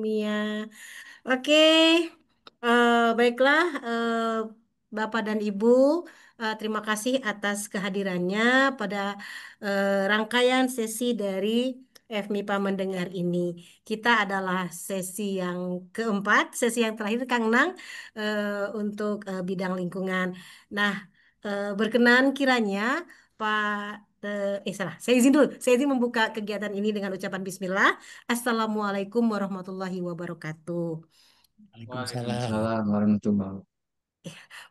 Mia. Oke, baiklah, Bapak dan Ibu, terima kasih atas kehadirannya pada rangkaian sesi dari FMIPA Mendengar ini. Kita adalah sesi yang keempat, sesi yang terakhir, Kang Nang, untuk bidang lingkungan. Nah, berkenan kiranya salah, saya izin dulu. Saya izin membuka kegiatan ini dengan ucapan Bismillah. Assalamualaikum warahmatullahi wabarakatuh. Waalaikumsalam. Waalaikumsalam warahmatullahi wabarakatuh.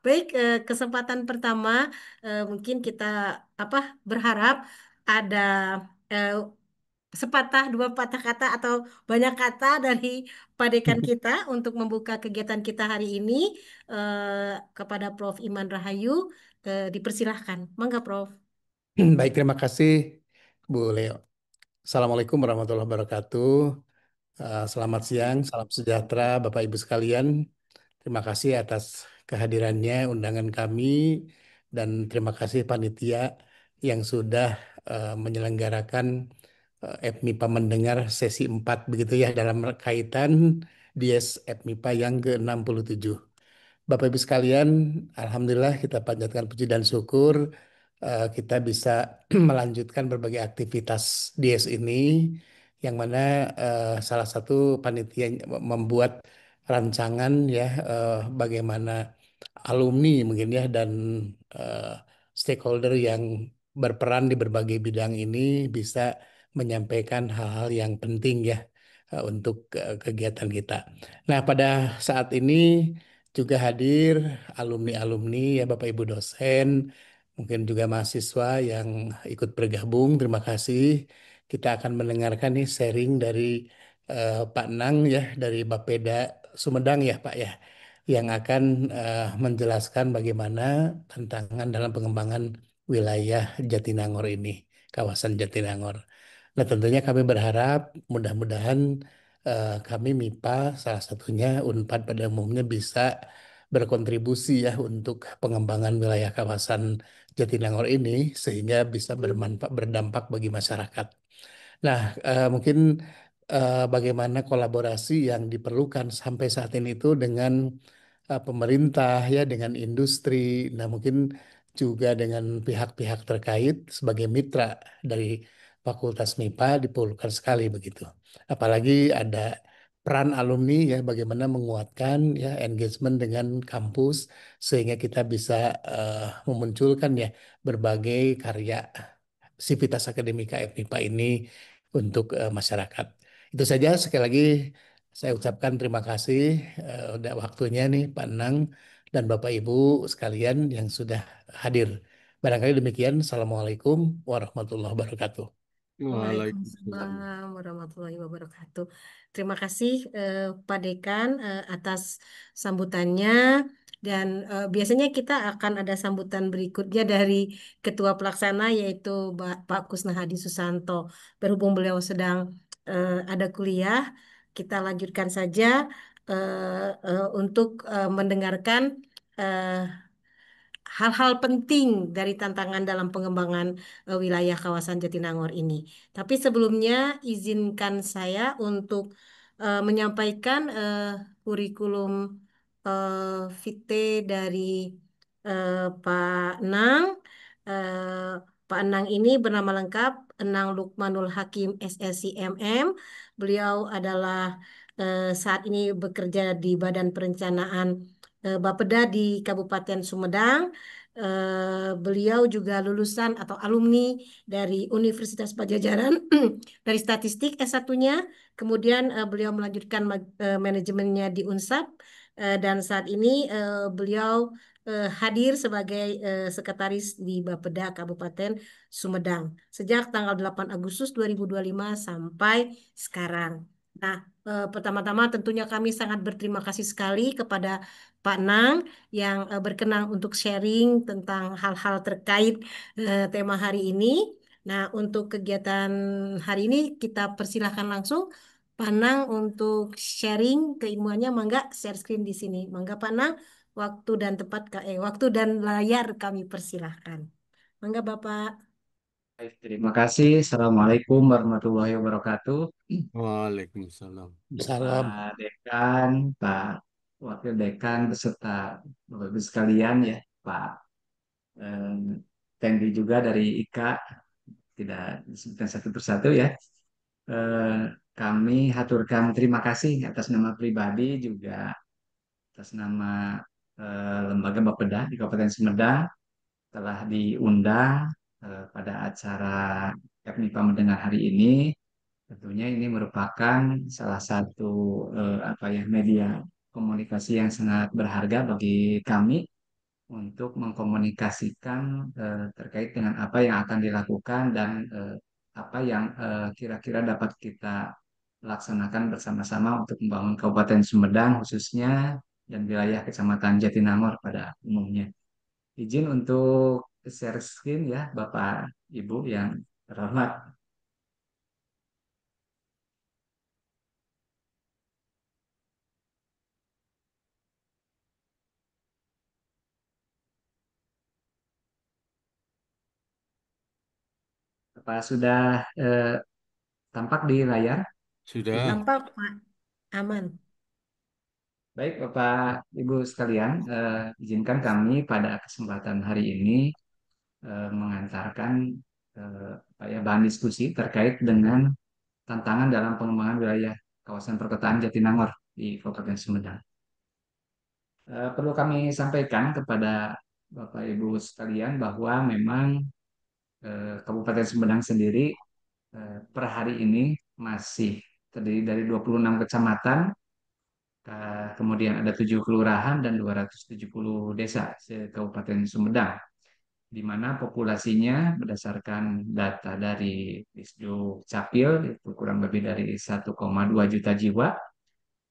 Baik, kesempatan pertama mungkin kita apa berharap ada eh, sepatah dua patah kata atau banyak kata dari padekan kita untuk membuka kegiatan kita hari ini kepada Prof. Iman Rahayu. Dipersilahkan, mangga Prof. Baik, terima kasih Bu Leo. Assalamualaikum warahmatullahi wabarakatuh. Selamat siang, salam sejahtera Bapak Ibu sekalian. Terima kasih atas kehadirannya, undangan kami, dan terima kasih panitia yang sudah menyelenggarakan FMIPA mendengar sesi 4 begitu ya dalam kaitan Dies FMIPA yang ke-67. Bapak Ibu sekalian, Alhamdulillah kita panjatkan puji dan syukur kita bisa melanjutkan berbagai aktivitas DS ini yang mana salah satu panitia membuat rancangan ya bagaimana alumni mungkin ya dan eh, stakeholder yang berperan di berbagai bidang ini bisa menyampaikan hal-hal yang penting ya untuk kegiatan kita. Nah, pada saat ini juga hadir alumni-alumni ya Bapak Ibu dosen, mungkin juga mahasiswa yang ikut bergabung. Terima kasih. Kita akan mendengarkan nih sharing dari Pak Nang ya dari Bapeda Sumedang ya Pak ya yang akan menjelaskan bagaimana tantangan dalam pengembangan wilayah Jatinangor ini, kawasan Jatinangor. Nah, tentunya kami berharap mudah-mudahan kami MIPA salah satunya Unpad pada umumnya bisa berkontribusi ya untuk pengembangan wilayah kawasan Jatinangor ini sehingga bisa bermanfaat berdampak bagi masyarakat. Nah, mungkin bagaimana kolaborasi yang diperlukan sampai saat ini itu dengan pemerintah ya dengan industri. Nah, mungkin juga dengan pihak-pihak terkait sebagai mitra dari Fakultas MIPA diperlukan sekali begitu. Apalagi ada peran alumni ya bagaimana menguatkan ya engagement dengan kampus sehingga kita bisa memunculkan ya berbagai karya sivitas akademika FMIPA ini untuk masyarakat. Itu saja sekali lagi saya ucapkan terima kasih udah waktunya nih Pak Nang dan Bapak Ibu sekalian yang sudah hadir. Barangkali demikian. Assalamualaikum warahmatullahi wabarakatuh. Waalaikumsalam. Waalaikumsalam warahmatullahi wabarakatuh. Terima kasih Pak Dekan atas sambutannya dan biasanya kita akan ada sambutan berikutnya dari Ketua Pelaksana yaitu Pak Kusnahadi Susanto. Berhubung beliau sedang ada kuliah, kita lanjutkan saja untuk mendengarkan eh, hal-hal penting dari tantangan dalam pengembangan wilayah kawasan Jatinangor ini. Tapi sebelumnya izinkan saya untuk menyampaikan kurikulum vitae dari Pak Nang. Eh, Pak Nang ini bernama lengkap Enang Lukmanul Hakim SSC MM. Beliau adalah saat ini bekerja di Badan Perencanaan Bapeda di Kabupaten Sumedang. Beliau juga lulusan atau alumni dari Universitas Pajajaran dari statistik S1-nya. Kemudian beliau melanjutkan manajemennya di Unsap dan saat ini beliau hadir sebagai sekretaris di Bapeda Kabupaten Sumedang sejak tanggal 8 Agustus 2025 sampai sekarang. Nah, pertama-tama tentunya kami sangat berterima kasih sekali kepada Pak Nang yang berkenan untuk sharing tentang hal-hal terkait tema hari ini. Nah, untuk kegiatan hari ini kita persilahkan langsung Pak Nang untuk sharing keilmuannya. Mangga share screen di sini. Mangga Pak Nang, waktu dan layar kami persilahkan. Mangga Bapak. Baik, terima kasih. Assalamualaikum warahmatullahi wabarakatuh. Waalaikumsalam. Salam. Pak Dekan, Pak Wakil Dekan, beserta Bapak Ibu sekalian ya, Pak eh, Tendi juga dari IKA, tidak disebutkan satu persatu ya. Eh, Kami haturkan terima kasih atas nama pribadi juga atas nama Lembaga Bapeda di Kabupaten Sumedang telah diundang pada acara FMIPA Mendengar hari ini. Tentunya ini merupakan salah satu apa ya media komunikasi yang sangat berharga bagi kami untuk mengkomunikasikan terkait dengan apa yang akan dilakukan dan apa yang kira-kira dapat kita laksanakan bersama-sama untuk membangun Kabupaten Sumedang khususnya dan wilayah Kecamatan Jatinangor pada umumnya. Izin untuk share screen ya Bapak Ibu yang terhormat. Bapak sudah tampak di layar? Ibu. Sudah, Tampak, Pak. Aman. Baik, Bapak, Ibu sekalian, izinkan kami pada kesempatan hari ini mengantarkan apa ya, bahan diskusi terkait dengan tantangan dalam pengembangan wilayah kawasan perkotaan Jatinangor di Kabupaten Sumedang. Perlu kami sampaikan kepada Bapak Ibu sekalian bahwa memang Kabupaten Sumedang sendiri per hari ini masih terdiri dari 26 kecamatan. Kemudian ada 7 kelurahan dan 270 desa se-Kabupaten Sumedang, di mana populasinya berdasarkan data dari Disduk Capil itu kurang lebih dari 1,2 juta jiwa.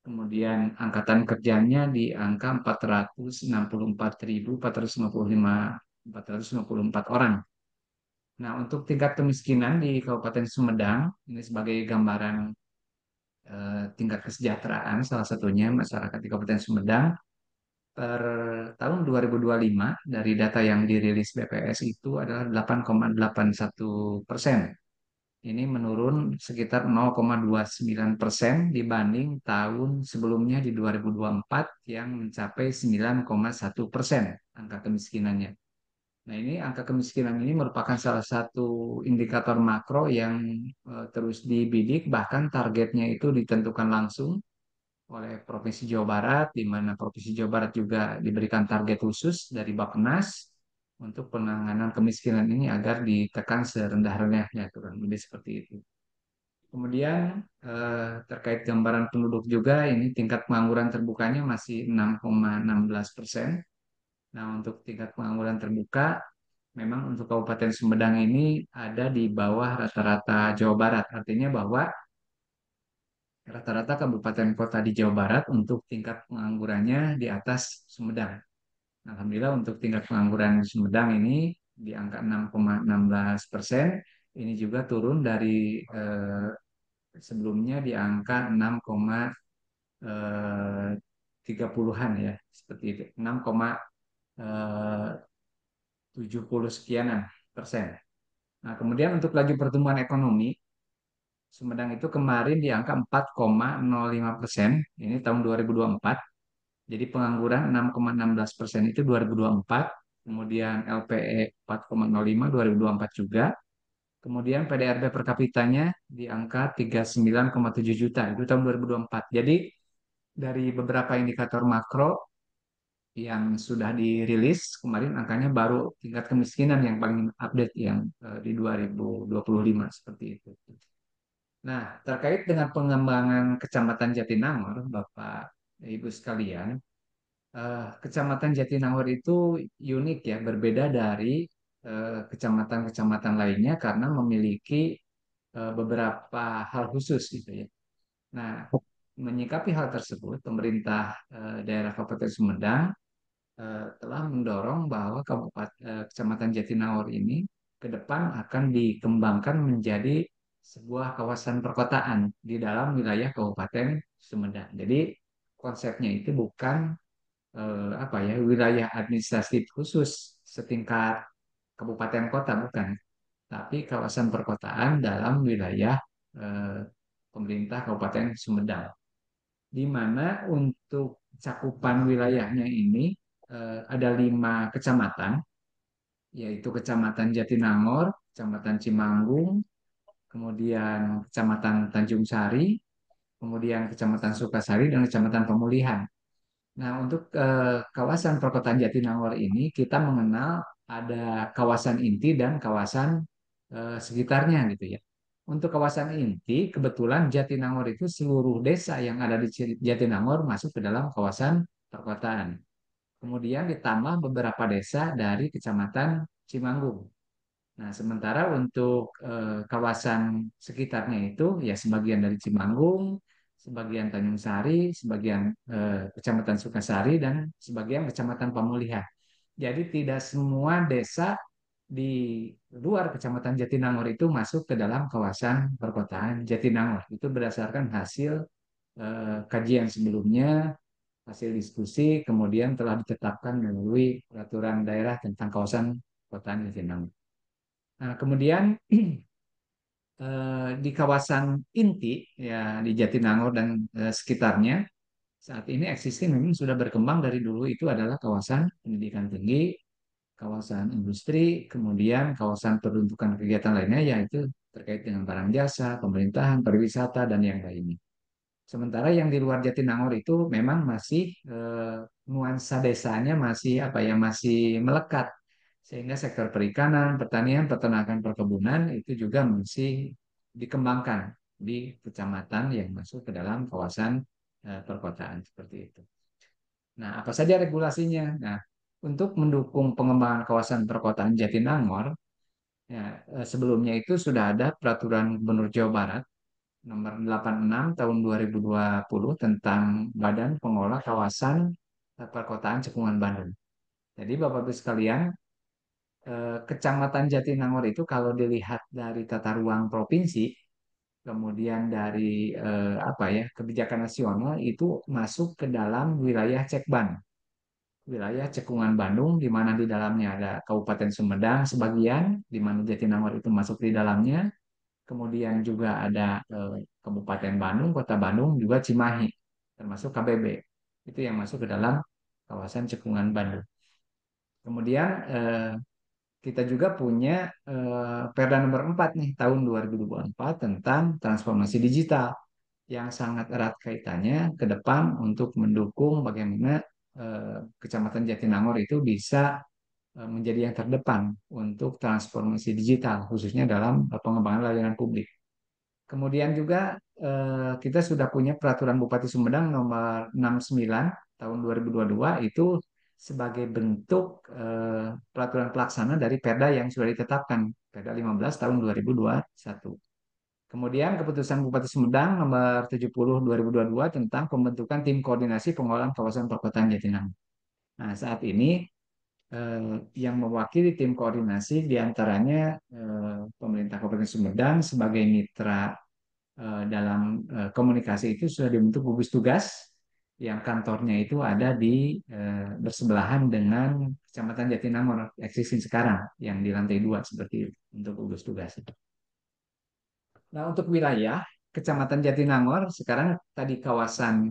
Kemudian angkatan kerjanya di angka 464.454 orang. Nah, untuk tingkat kemiskinan di Kabupaten Sumedang, ini sebagai gambaran tingkat kesejahteraan salah satunya masyarakat di Kabupaten Sumedang per tahun 2025 dari data yang dirilis BPS itu adalah 8,81%. Ini menurun sekitar 0,29% dibanding tahun sebelumnya di 2024 yang mencapai 9,1% angka kemiskinannya. Nah, ini angka kemiskinan ini merupakan salah satu indikator makro yang terus dibidik, bahkan targetnya itu ditentukan langsung oleh Provinsi Jawa Barat, di mana Provinsi Jawa Barat juga diberikan target khusus dari Bappenas untuk penanganan kemiskinan ini agar ditekan serendah-rendahnya, kurang lebih seperti itu. Kemudian terkait gambaran penduduk juga, ini tingkat pengangguran terbukanya masih 6,16%. Nah, untuk tingkat pengangguran terbuka, memang untuk Kabupaten Sumedang ini ada di bawah rata-rata Jawa Barat. Artinya bahwa rata-rata kabupaten kota di Jawa Barat untuk tingkat penganggurannya di atas Sumedang. Alhamdulillah untuk tingkat pengangguran Sumedang ini di angka 6,16%. Ini juga turun dari sebelumnya di angka 6,30-an ya, seperti itu. 6,70 sekianan persen. Nah, kemudian untuk laju pertumbuhan ekonomi, Sumedang itu kemarin di angka 4,05%, ini tahun 2024. Jadi pengangguran 6,16% itu 2024, kemudian LPE 4,05 2024 juga. Kemudian PDRB per kapitanya di angka 39,7 juta itu tahun 2024. Jadi dari beberapa indikator makro yang sudah dirilis kemarin angkanya baru tingkat kemiskinan yang paling update yang di 2025 seperti itu. Nah, terkait dengan pengembangan Kecamatan Jatinangor, Bapak Ibu sekalian, Kecamatan Jatinangor itu unik ya, berbeda dari kecamatan-kecamatan lainnya karena memiliki beberapa hal khusus gitu ya. Nah, menyikapi hal tersebut, pemerintah daerah Kabupaten Sumedang telah mendorong bahwa Kecamatan Jatinangor ini ke depan akan dikembangkan menjadi sebuah kawasan perkotaan di dalam wilayah Kabupaten Sumedang. Jadi konsepnya itu bukan apa ya wilayah administratif khusus setingkat kabupaten kota bukan, tapi kawasan perkotaan dalam wilayah eh, pemerintah Kabupaten Sumedang, di mana untuk cakupan wilayahnya ini ada 5 kecamatan, yaitu Kecamatan Jatinangor, Kecamatan Cimanggung, kemudian Kecamatan Tanjung Sari, kemudian Kecamatan Sukasari, dan Kecamatan Pemulihan. Nah, untuk kawasan perkotaan Jatinangor ini kita mengenal ada kawasan inti dan kawasan sekitarnya gitu ya. Untuk kawasan inti, kebetulan Jatinangor itu seluruh desa yang ada di Jatinangor masuk ke dalam kawasan perkotaan. Kemudian ditambah beberapa desa dari Kecamatan Cimanggung. Nah, sementara untuk kawasan sekitarnya itu ya sebagian dari Cimanggung, sebagian Tanjung Sari, sebagian Kecamatan Sukasari, dan sebagian Kecamatan Pamulihan. Jadi tidak semua desa di luar Kecamatan Jatinangor itu masuk ke dalam kawasan perkotaan Jatinangor. Itu berdasarkan hasil kajian sebelumnya, hasil diskusi, kemudian telah ditetapkan melalui peraturan daerah tentang kawasan perkotaan Jatinangor. Nah, kemudian di kawasan inti ya di Jatinangor dan sekitarnya saat ini eksisting memang sudah berkembang dari dulu itu adalah kawasan pendidikan tinggi, kawasan industri, kemudian kawasan peruntukan kegiatan lainnya yaitu terkait dengan barang jasa, pemerintahan, pariwisata, dan yang lainnya. Sementara yang di luar Jatinangor itu memang masih nuansa desanya masih apa ya masih melekat, sehingga sektor perikanan, pertanian, peternakan, perkebunan itu juga masih dikembangkan di kecamatan yang masuk ke dalam kawasan perkotaan seperti itu. Nah, apa saja regulasinya? Nah, untuk mendukung pengembangan kawasan perkotaan Jatinangor, ya, sebelumnya itu sudah ada peraturan Gubernur Jawa Barat nomor 86 tahun 2020 tentang Badan Pengelola Kawasan Perkotaan Cekungan Bandung. Jadi Bapak Ibu sekalian, Kecamatan Jatinangor itu kalau dilihat dari tata ruang provinsi, kemudian dari apa ya kebijakan nasional itu masuk ke dalam wilayah Cekban, wilayah Cekungan Bandung, di mana di dalamnya ada Kabupaten Sumedang sebagian, di mana Jatinangor itu masuk di dalamnya. Kemudian juga ada Kabupaten Bandung, Kota Bandung, juga Cimahi, termasuk KBB. Itu yang masuk ke dalam kawasan Cekungan Bandung. Kemudian kita juga punya Perda nomor 4 nih tahun 2024 tentang transformasi digital yang sangat erat kaitannya ke depan untuk mendukung bagaimana Kecamatan Jatinangor itu bisa menjadi yang terdepan untuk transformasi digital khususnya dalam pengembangan layanan publik. Kemudian juga kita sudah punya peraturan Bupati Sumedang nomor 69 tahun 2022 itu sebagai bentuk peraturan pelaksana dari Perda yang sudah ditetapkan, Perda 15 tahun 2021. Kemudian keputusan Bupati Sumedang nomor 70 2022 tentang pembentukan tim koordinasi pengelolaan kawasan perkotaan Jatinangor. Nah, saat ini yang mewakili tim koordinasi diantaranya pemerintah Kabupaten Sumedang sebagai mitra dalam komunikasi itu sudah dibentuk gugus tugas yang kantornya itu ada di bersebelahan dengan Kecamatan Jatinangor existing sekarang yang di lantai 2 seperti itu untuk gugus tugas itu. Nah, untuk wilayah Kecamatan Jatinangor sekarang tadi kawasan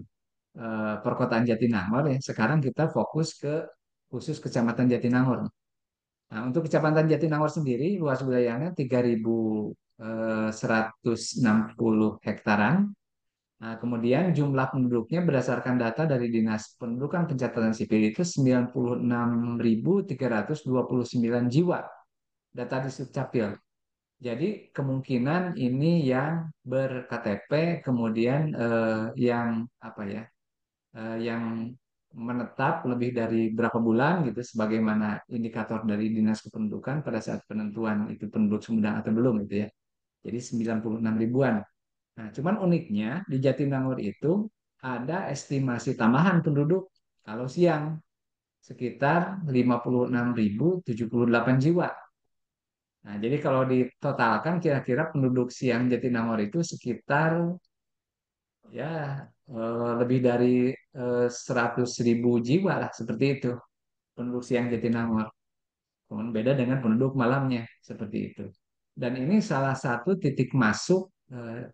perkotaan Jatinangor ya, sekarang kita fokus ke khusus Kecamatan Jatinangor. Nah, untuk Kecamatan Jatinangor sendiri luas wilayahnya 3.160 hektaran. Nah, kemudian jumlah penduduknya berdasarkan data dari Dinas Pendudukan Pencatatan Sipil itu 96.329 jiwa. Data di Sukcapil. Jadi kemungkinan ini yang ber-KTP, kemudian yang apa ya, yang menetap lebih dari berapa bulan gitu, sebagaimana indikator dari Dinas Kependudukan pada saat penentuan itu penduduk Sumedang atau belum gitu ya. Jadi 96 ribuan. Nah, cuman uniknya di Jatinangor itu ada estimasi tambahan penduduk kalau siang sekitar 56.078 jiwa. Nah, jadi kalau ditotalkan kira-kira penduduk siang Jatinangor itu sekitar ya lebih dari 100.000 jiwa lah seperti itu penduduk siang Jatinangor. Kemudian beda dengan penduduk malamnya seperti itu. Dan ini salah satu titik masuk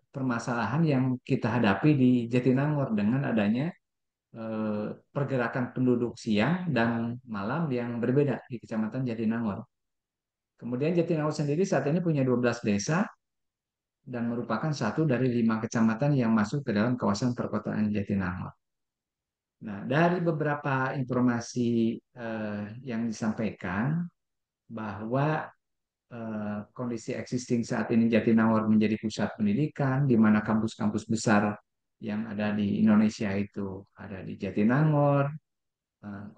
permasalahan yang kita hadapi di Jatinangor dengan adanya pergerakan penduduk siang dan malam yang berbeda di Kecamatan Jatinangor. Kemudian Jatinangor sendiri saat ini punya 12 desa dan merupakan satu dari 5 kecamatan yang masuk ke dalam kawasan perkotaan Jatinangor. Nah, dari beberapa informasi yang disampaikan bahwa kondisi existing saat ini Jatinangor menjadi pusat pendidikan, di mana kampus-kampus besar yang ada di Indonesia itu ada di Jatinangor.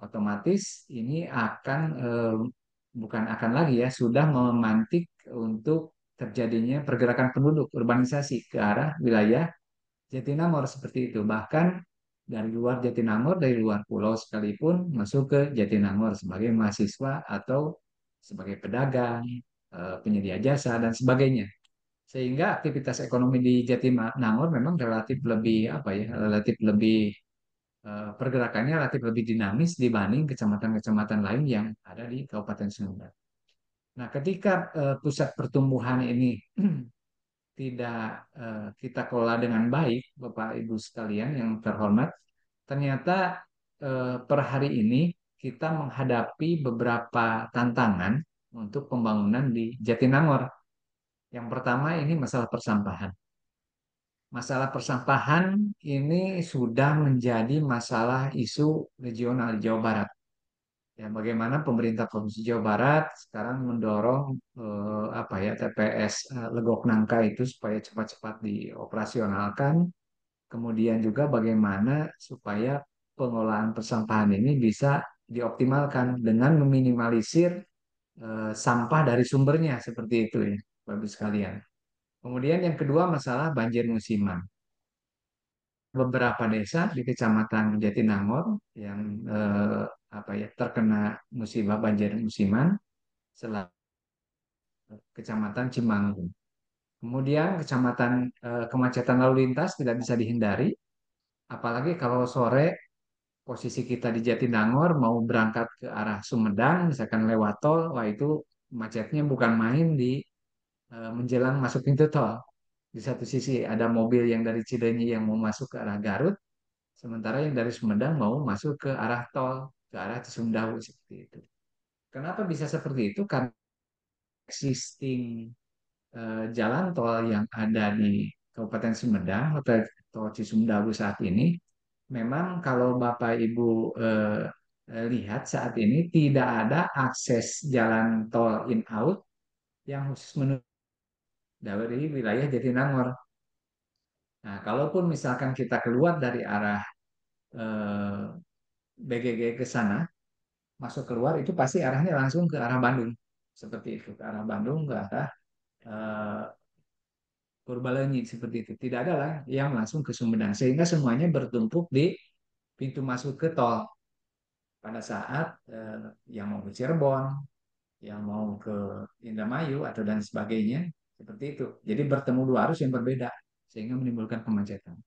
Otomatis ini akan bukan akan lagi ya, sudah memantik untuk terjadinya pergerakan penduduk urbanisasi ke arah wilayah Jatinangor seperti itu. Bahkan dari luar Jatinangor, dari luar pulau sekalipun masuk ke Jatinangor sebagai mahasiswa atau sebagai pedagang, penyedia jasa dan sebagainya. Sehingga aktivitas ekonomi di Jatinangor memang relatif lebih apa ya, relatif lebih pergerakannya relatif lebih dinamis dibanding kecamatan-kecamatan lain yang ada di Kabupaten Sumbar. Nah, ketika pusat pertumbuhan ini tidak kita kelola dengan baik, Bapak Ibu sekalian yang terhormat, ternyata per hari ini kita menghadapi beberapa tantangan untuk pembangunan di Jatinangor. Yang pertama ini masalah persampahan. Masalah persampahan ini sudah menjadi masalah isu regional di Jawa Barat. Ya, bagaimana pemerintah Provinsi Jawa Barat sekarang mendorong apa ya TPS Legok Nangka itu supaya cepat-cepat dioperasionalkan. Kemudian juga bagaimana supaya pengelolaan persampahan ini bisa dioptimalkan dengan meminimalisir sampah dari sumbernya seperti itu ya, Bapak sekalian. Kemudian yang kedua masalah banjir musiman. Beberapa desa di Kecamatan Jatinangor yang apa ya terkena musibah banjir musiman selain Kecamatan Cimanggu. Kemudian kemacetan lalu lintas tidak bisa dihindari, apalagi kalau sore posisi kita di Jatinangor mau berangkat ke arah Sumedang, misalkan lewat tol, wah itu macetnya bukan main di menjelang masuk pintu tol. Di satu sisi ada mobil yang dari Cileunyi yang mau masuk ke arah Garut, sementara yang dari Sumedang mau masuk ke arah tol, ke arah Cisumdawu seperti itu. Kenapa bisa seperti itu? Karena existing jalan tol yang ada di Kabupaten Sumedang atau tol Cisumdawu saat ini, memang kalau Bapak Ibu lihat saat ini tidak ada akses jalan tol in out yang khusus menuju dari wilayah Jatinangor. Nah, kalaupun misalkan kita keluar dari arah eh, BGG ke sana, masuk keluar itu pasti arahnya langsung ke arah Bandung. Seperti itu, ke arah Bandung, ke arah eh, Purbalenyi seperti itu. Tidak ada lah yang langsung ke Sumedang. Sehingga semuanya bertumpuk di pintu masuk ke tol. Pada saat yang mau ke Cirebon, yang mau ke Indramayu atau dan sebagainya, seperti itu. Jadi bertemu dua arus yang berbeda, sehingga menimbulkan kemacetan.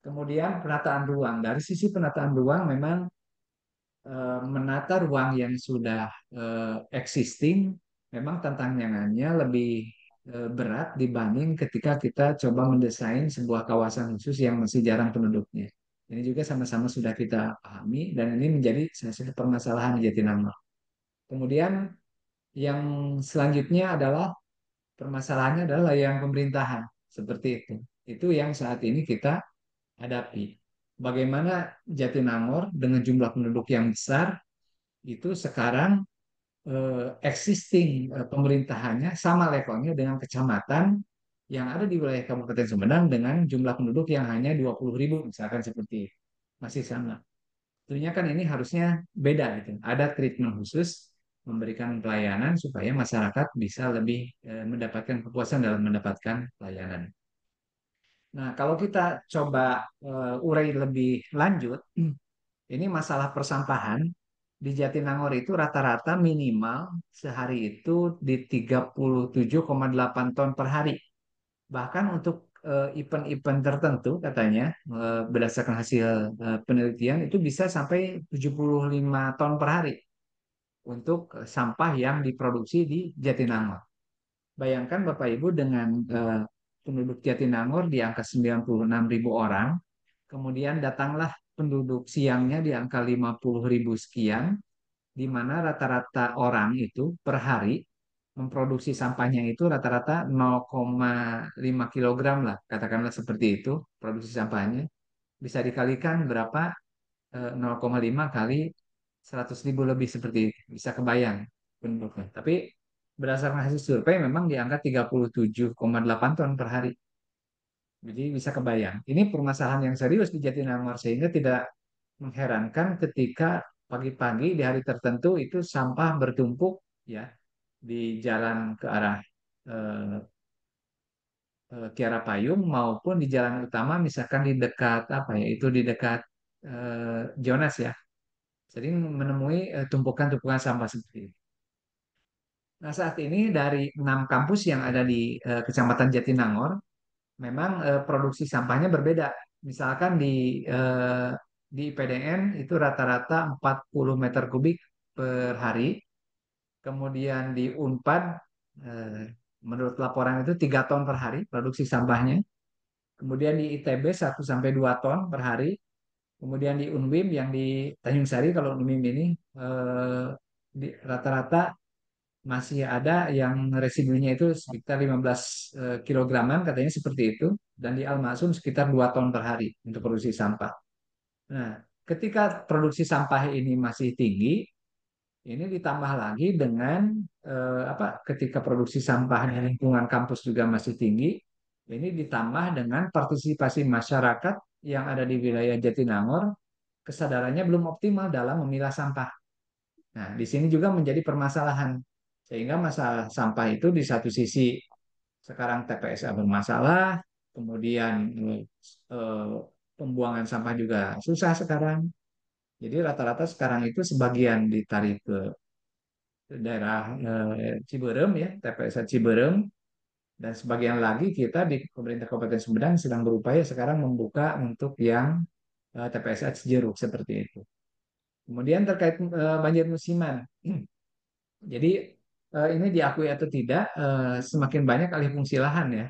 Kemudian penataan ruang. Dari sisi penataan ruang memang menata ruang yang sudah existing memang tantangannya lebih berat dibanding ketika kita coba mendesain sebuah kawasan khusus yang masih jarang penduduknya. Ini juga sama-sama sudah kita pahami dan ini menjadi salah satu permasalahan di Jatinangor. Kemudian yang selanjutnya adalah permasalahannya adalah layanan pemerintahan seperti itu. Itu yang saat ini kita hadapi. Bagaimana Jatinangor dengan jumlah penduduk yang besar itu sekarang existing pemerintahannya sama levelnya dengan kecamatan yang ada di wilayah Kabupaten Sumedang dengan jumlah penduduk yang hanya 20.000 misalkan seperti itu. Masih sama. Tentunya kan ini harusnya beda gitu. Ada treatment khusus memberikan pelayanan supaya masyarakat bisa lebih mendapatkan kepuasan dalam mendapatkan pelayanan. Nah, kalau kita coba urai lebih lanjut, ini masalah persampahan di Jatinangor itu rata-rata minimal sehari itu di 37,8 ton per hari. Bahkan untuk event-event tertentu katanya berdasarkan hasil penelitian itu bisa sampai 75 ton per hari untuk sampah yang diproduksi di Jatinangor. bayangkan Bapak Ibu dengan penduduk Jatinangor di angka 96.000 orang, kemudian datanglah penduduk siangnya di angka 50.000 sekian, di mana rata-rata orang itu per hari memproduksi sampahnya itu rata-rata 0,5 kilogram lah, katakanlah seperti itu produksi sampahnya. Bisa dikalikan berapa? 0,5 kali 100.000 lebih seperti itu. Bisa kebayang penduduknya. Tapi berdasarkan hasil survei memang di angka 37,8 ton per hari. Jadi bisa kebayang. Ini permasalahan yang serius di Jatinangor sehingga tidak mengherankan ketika pagi-pagi di hari tertentu itu sampah bertumpuk ya di jalan ke arah eh, Kiara Payung maupun di jalan utama misalkan di dekat apa ya itu di dekat Jonas ya sering menemui tumpukan-tumpukan sampah seperti itu. Nah, saat ini dari 6 kampus yang ada di Kecamatan Jatinangor, memang produksi sampahnya berbeda. Misalkan di IPDN itu rata-rata 40 meter kubik per hari. Kemudian di Unpad, eh, menurut laporan itu 3 ton per hari produksi sampahnya. Kemudian di ITB 1 sampai 2 ton per hari. Kemudian di Unwim yang di Tanjung Sari, kalau Unwim ini rata-rata masih ada yang residunya itu sekitar 15 kilograman katanya seperti itu. Dan di Al-Maksum sekitar 2 ton per hari untuk produksi sampah. Nah, ketika produksi sampah ini masih tinggi, ini ditambah lagi dengan ketika produksi sampah di lingkungan kampus juga masih tinggi, ini ditambah dengan partisipasi masyarakat yang ada di wilayah Jatinangor, kesadarannya belum optimal dalam memilah sampah. Nah, di sini juga menjadi permasalahan. Sehingga masalah sampah itu di satu sisi sekarang TPSA bermasalah, kemudian eh, pembuangan sampah juga susah sekarang. Jadi rata-rata sekarang itu sebagian ditarik ke daerah Ciberem ya, TPSA Ciberem, dan sebagian lagi kita di pemerintah Kabupaten Sumedang sedang berupaya sekarang membuka untuk yang TPSA Cijeruk seperti itu. Kemudian terkait banjir musiman. Jadi ini diakui atau tidak, semakin banyak alih fungsi lahan ya,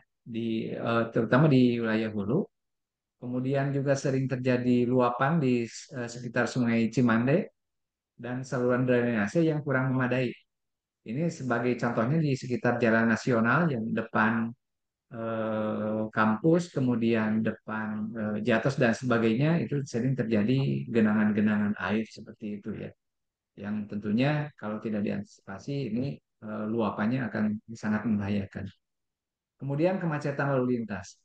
terutama di wilayah hulu. Kemudian juga sering terjadi luapan di sekitar Sungai Cimande dan saluran drainase yang kurang memadai. Ini sebagai contohnya di sekitar Jalan Nasional yang depan kampus, kemudian depan Jatos dan sebagainya, itu sering terjadi genangan-genangan air seperti itu ya. Yang tentunya kalau tidak diantisipasi ini luapannya akan sangat membahayakan. Kemudian kemacetan lalu lintas.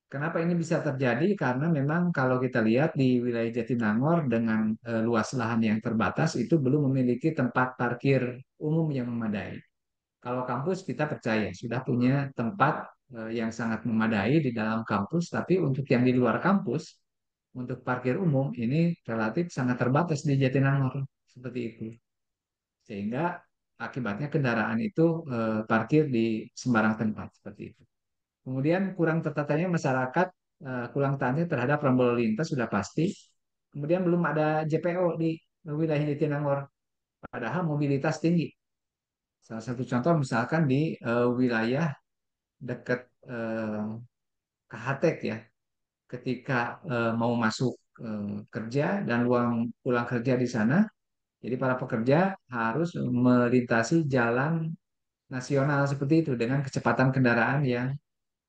Kenapa ini bisa terjadi? Karena memang kalau kita lihat di wilayah Jatinangor dengan luas lahan yang terbatas itu belum memiliki tempat parkir umum yang memadai. Kalau kampus kita percaya sudah punya tempat yang sangat memadai di dalam kampus, tapi untuk yang di luar kampus, untuk parkir umum ini relatif sangat terbatas di Jatinangor seperti itu. Sehingga akibatnya kendaraan itu parkir di sembarang tempat seperti itu. Kemudian kurang tertatanya masyarakat, kurang taatnya terhadap protokol lalu lintas sudah pasti. Kemudian belum ada JPO di wilayah Jatinangor, padahal mobilitas tinggi. Salah satu contoh misalkan di wilayah dekat KHTEK ya, ketika mau masuk kerja dan pulang kerja di sana, jadi para pekerja harus melintasi jalan nasional seperti itu dengan kecepatan kendaraan yang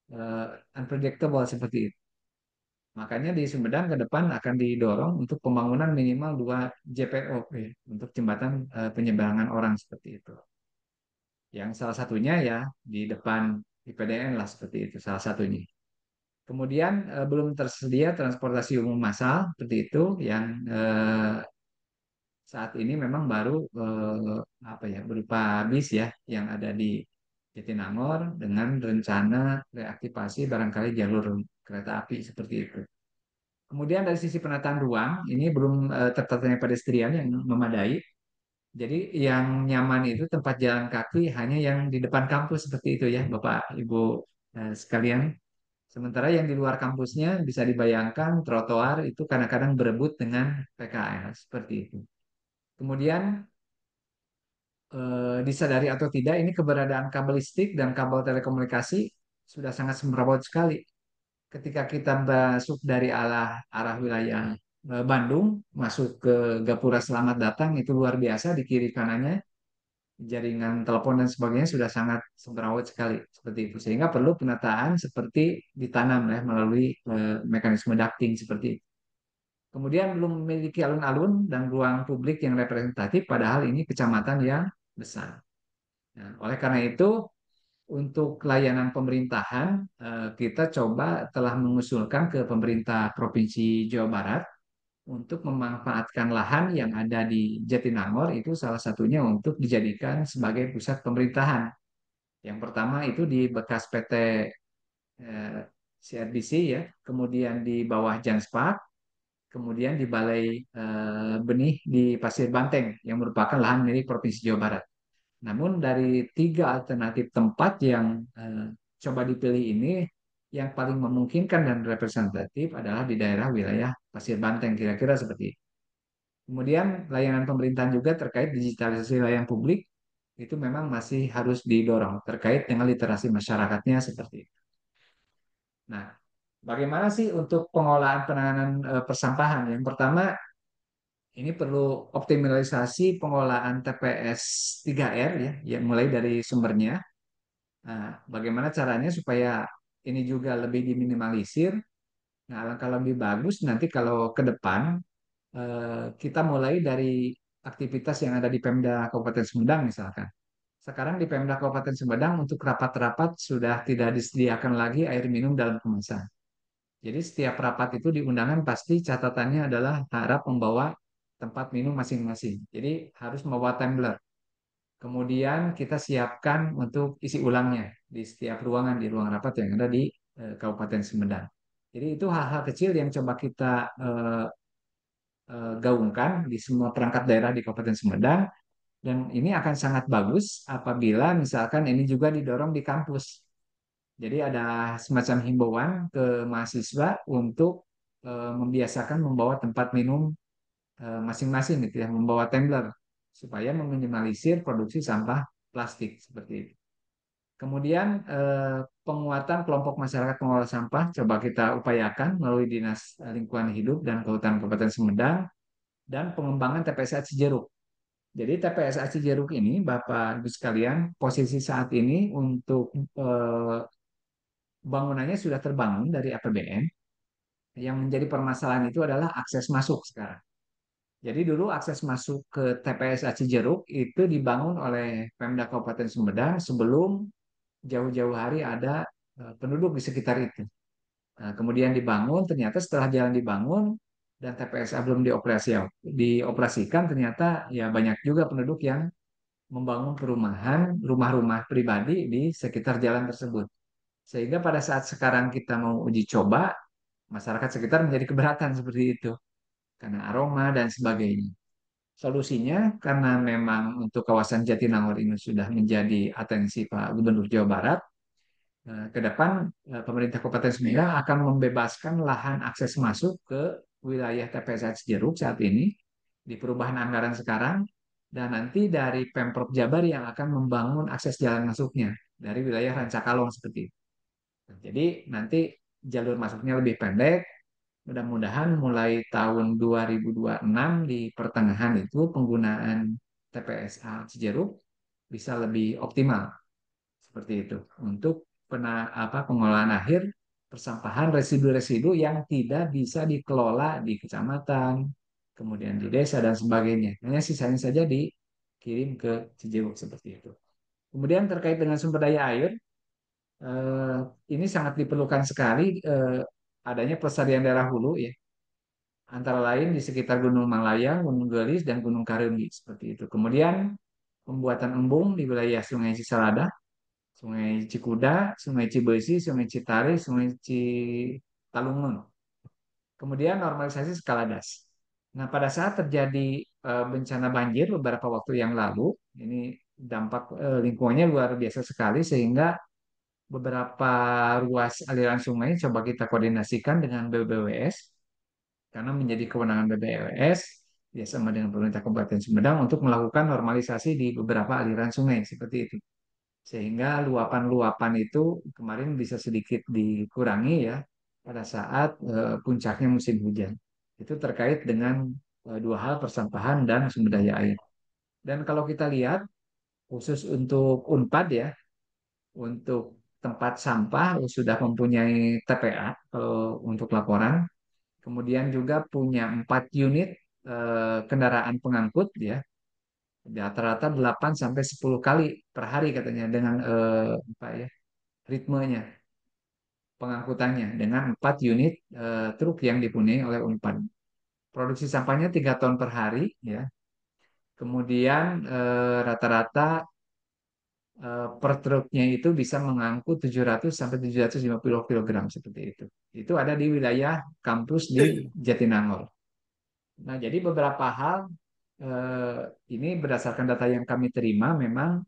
eh, unpredictable seperti itu. Makanya di Sumedang ke depan akan didorong untuk pembangunan minimal 2 JPO ya, untuk jembatan penyeberangan orang seperti itu. Yang salah satunya ya di depan IPDN lah seperti itu salah satunya. Kemudian belum tersedia transportasi umum massal seperti itu yang saat ini memang baru apa ya berupa bis ya yang ada di Jatinangor dengan rencana reaktivasi barangkali jalur kereta api seperti itu. Kemudian dari sisi penataan ruang ini belum tertatanya pedestrian yang memadai. Jadi yang nyaman itu tempat jalan kaki hanya yang di depan kampus seperti itu ya Bapak Ibu sekalian. Sementara yang di luar kampusnya bisa dibayangkan trotoar itu kadang-kadang berebut dengan PKL seperti itu. Kemudian disadari atau tidak, ini keberadaan kabel listrik dan kabel telekomunikasi sudah sangat semrawut sekali. Ketika kita masuk dari arah wilayah Bandung, masuk ke Gapura Selamat Datang, itu luar biasa di kiri kanannya jaringan telepon dan sebagainya sudah sangat semrawut sekali seperti itu. Sehingga perlu penataan seperti ditanam ya melalui mekanisme ducting seperti itu. Kemudian belum memiliki alun-alun dan ruang publik yang representatif, padahal ini kecamatan yang besar. Nah, oleh karena itu, untuk layanan pemerintahan, kita coba telah mengusulkan ke pemerintah Provinsi Jawa Barat untuk memanfaatkan lahan yang ada di Jatinangor, itu salah satunya untuk dijadikan sebagai pusat pemerintahan. Yang pertama itu di bekas PT eh, CRBC ya, kemudian di bawah Janspark, kemudian di Balai Benih di Pasir Banteng yang merupakan lahan milik Provinsi Jawa Barat. Namun dari tiga alternatif tempat yang coba dipilih ini, yang paling memungkinkan dan representatif adalah di daerah wilayah Pasir Banteng, kira-kira seperti itu. Kemudian layanan pemerintahan juga terkait digitalisasi layanan publik itu memang masih harus didorong terkait dengan literasi masyarakatnya seperti itu. Nah, bagaimana sih untuk pengolahan penanganan persampahan? Yang pertama, ini perlu optimalisasi pengolahan TPS 3R ya, yang mulai dari sumbernya. Nah, bagaimana caranya supaya ini juga lebih diminimalisir? Nah, alangkah lebih bagus nanti kalau ke depan kita mulai dari aktivitas yang ada di Pemda Kabupaten Sumedang misalkan. Sekarang di Pemda Kabupaten Sumedang untuk rapat-rapat sudah tidak disediakan lagi air minum dalam kemasan. Jadi setiap rapat itu di undangan pasti catatannya adalah harap membawa tempat minum masing-masing. Jadi harus membawa tumbler. Kemudian kita siapkan untuk isi ulangnya di setiap ruangan di ruang rapat yang ada di Kabupaten Sumedang. Jadi itu hal-hal kecil yang coba kita gaungkan di semua perangkat daerah di Kabupaten Sumedang, dan ini akan sangat bagus apabila misalkan ini juga didorong di kampus. Jadi ada semacam himbauan ke mahasiswa untuk membiasakan membawa tempat minum masing-masing gitu ya, membawa tumbler supaya meminimalisir produksi sampah plastik seperti itu. Kemudian penguatan kelompok masyarakat pengolah sampah coba kita upayakan melalui Dinas Lingkungan Hidup dan Kehutanan Kabupaten Sumedang dan pengembangan TPSA Cijeruk. Jadi TPSA Cijeruk ini, Bapak Ibu sekalian, posisi saat ini untuk bangunannya sudah terbangun dari APBN. Yang menjadi permasalahan itu adalah akses masuk sekarang. Jadi dulu akses masuk ke TPSA Cijeruk itu dibangun oleh Pemda Kabupaten Sumedang sebelum jauh-jauh hari ada penduduk di sekitar itu. Nah, kemudian dibangun, ternyata setelah jalan dibangun dan TPSA belum dioperasikan, ternyata ya banyak juga penduduk yang membangun perumahan, rumah-rumah pribadi di sekitar jalan tersebut. Sehingga pada saat sekarang kita mau uji coba, masyarakat sekitar menjadi keberatan seperti itu karena aroma dan sebagainya. Solusinya karena memang untuk kawasan Jatinangor ini sudah menjadi atensi Pak Gubernur Jawa Barat, ke depan pemerintah Kabupaten Sumedang akan membebaskan lahan akses masuk ke wilayah TPS Cijeruk saat ini di perubahan anggaran sekarang, dan nanti dari Pemprov Jabar yang akan membangun akses jalan masuknya dari wilayah Rancakalong seperti itu. Jadi nanti jalur masuknya lebih pendek. Mudah-mudahan mulai tahun 2026 di pertengahan itu penggunaan TPSA Cijeruk bisa lebih optimal seperti itu untuk pengolahan akhir persampahan residu-residu yang tidak bisa dikelola di kecamatan, kemudian di desa dan sebagainya. Hanya sisanya saja dikirim ke Cijeruk seperti itu. Kemudian terkait dengan sumber daya air, eh, ini sangat diperlukan sekali adanya pelestarian daerah hulu ya. Antara lain di sekitar Gunung Malayang, Gunung Gelis, dan Gunung Karengi seperti itu. Kemudian pembuatan embung di wilayah Sungai Cisalada, Sungai Cikuda, Sungai Cibesi, Sungai Citari, Sungai Citalungun. Kemudian normalisasi skala das. Nah, pada saat terjadi bencana banjir beberapa waktu yang lalu, ini dampak lingkungannya luar biasa sekali sehingga beberapa ruas aliran sungai coba kita koordinasikan dengan BBWS karena menjadi kewenangan BBWS bersama dengan pemerintah Kabupaten Sumedang untuk melakukan normalisasi di beberapa aliran sungai seperti itu. Sehingga luapan-luapan itu kemarin bisa sedikit dikurangi ya pada saat puncaknya musim hujan. Itu terkait dengan dua hal, persampahan dan sumber daya air. Dan kalau kita lihat khusus untuk Unpad ya, untuk tempat sampah sudah mempunyai TPA kalau untuk laporan. Kemudian juga punya 4 unit kendaraan pengangkut ya. Rata-rata 8 sampai 10 kali per hari katanya dengan apa ya, ritmenya pengangkutannya dengan 4 unit truk yang dipunyai oleh Unpad. Produksi sampahnya 3 ton per hari ya. Kemudian rata-rata per truknya itu bisa mengangkut 700 sampai 750 kilogram seperti itu. Itu ada di wilayah kampus di Jatinangor. Nah, jadi beberapa hal eh, ini berdasarkan data yang kami terima memang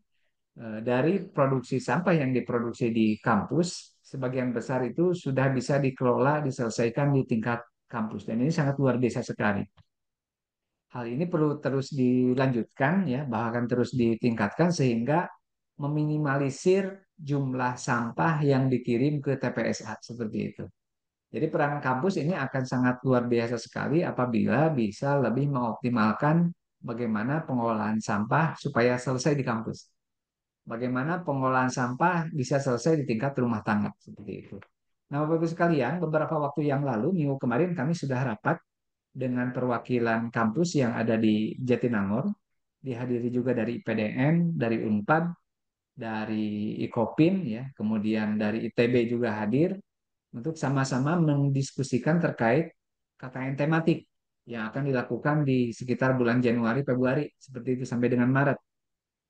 dari produksi sampah yang diproduksi di kampus sebagian besar itu sudah bisa dikelola, diselesaikan di tingkat kampus dan ini sangat luar biasa sekali. Hal ini perlu terus dilanjutkan ya, bahkan terus ditingkatkan sehingga meminimalisir jumlah sampah yang dikirim ke TPSA seperti itu. Jadi peran kampus ini akan sangat luar biasa sekali apabila bisa lebih mengoptimalkan bagaimana pengolahan sampah supaya selesai di kampus. Bagaimana pengolahan sampah bisa selesai di tingkat rumah tangga seperti itu. Nah, Bapak Ibu sekalian, beberapa waktu yang lalu, minggu kemarin kami sudah rapat dengan perwakilan kampus yang ada di Jatinangor, dihadiri juga dari IPDN, dari Unpad, dari IKOPIN, ya, kemudian dari ITB juga hadir untuk sama-sama mendiskusikan terkait KKN tematik yang akan dilakukan di sekitar bulan Januari, Februari, seperti itu sampai dengan Maret.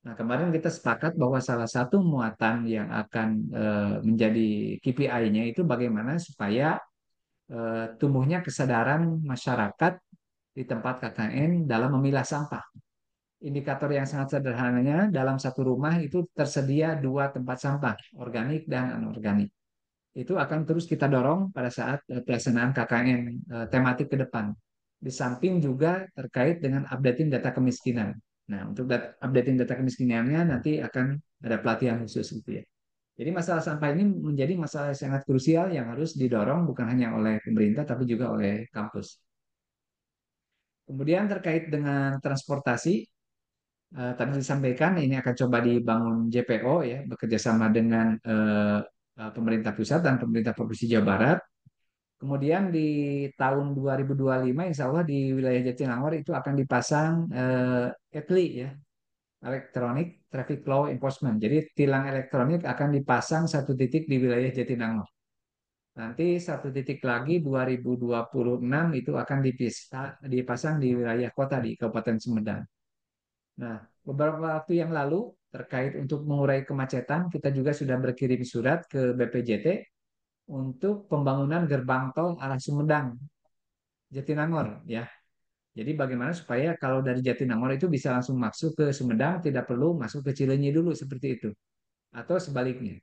Nah, kemarin kita sepakat bahwa salah satu muatan yang akan menjadi KPI-nya itu bagaimana supaya tumbuhnya kesadaran masyarakat di tempat KKN dalam memilah sampah. Indikator yang sangat sederhananya, dalam satu rumah itu tersedia 2 tempat sampah, organik dan anorganik. Itu akan terus kita dorong pada saat pelaksanaan KKN tematik ke depan. Di samping juga terkait dengan updating data kemiskinan. Nah, untuk updating data kemiskinannya nanti akan ada pelatihan khusus gitu ya. Jadi masalah sampah ini menjadi masalah yang sangat krusial yang harus didorong bukan hanya oleh pemerintah tapi juga oleh kampus. Kemudian terkait dengan transportasi, tadi disampaikan ini akan coba dibangun JPO ya, bekerja sama dengan pemerintah pusat dan pemerintah Provinsi Jawa Barat. Kemudian di tahun 2025 insya Allah di wilayah Jatinangor itu akan dipasang ETLI ya, Electronic Traffic Law Enforcement. Jadi tilang elektronik akan dipasang satu titik di wilayah Jatinangor. Nanti satu titik lagi 2026 itu akan dipasang di wilayah kota di Kabupaten Sumedang. Nah, beberapa waktu yang lalu terkait untuk mengurai kemacetan, kita juga sudah berkirim surat ke BPJT untuk pembangunan gerbang tol arah Sumedang, Jatinangor ya. Jadi bagaimana supaya kalau dari Jatinangor itu bisa langsung masuk ke Sumedang, tidak perlu masuk ke Cileunyi dulu seperti itu. Atau sebaliknya.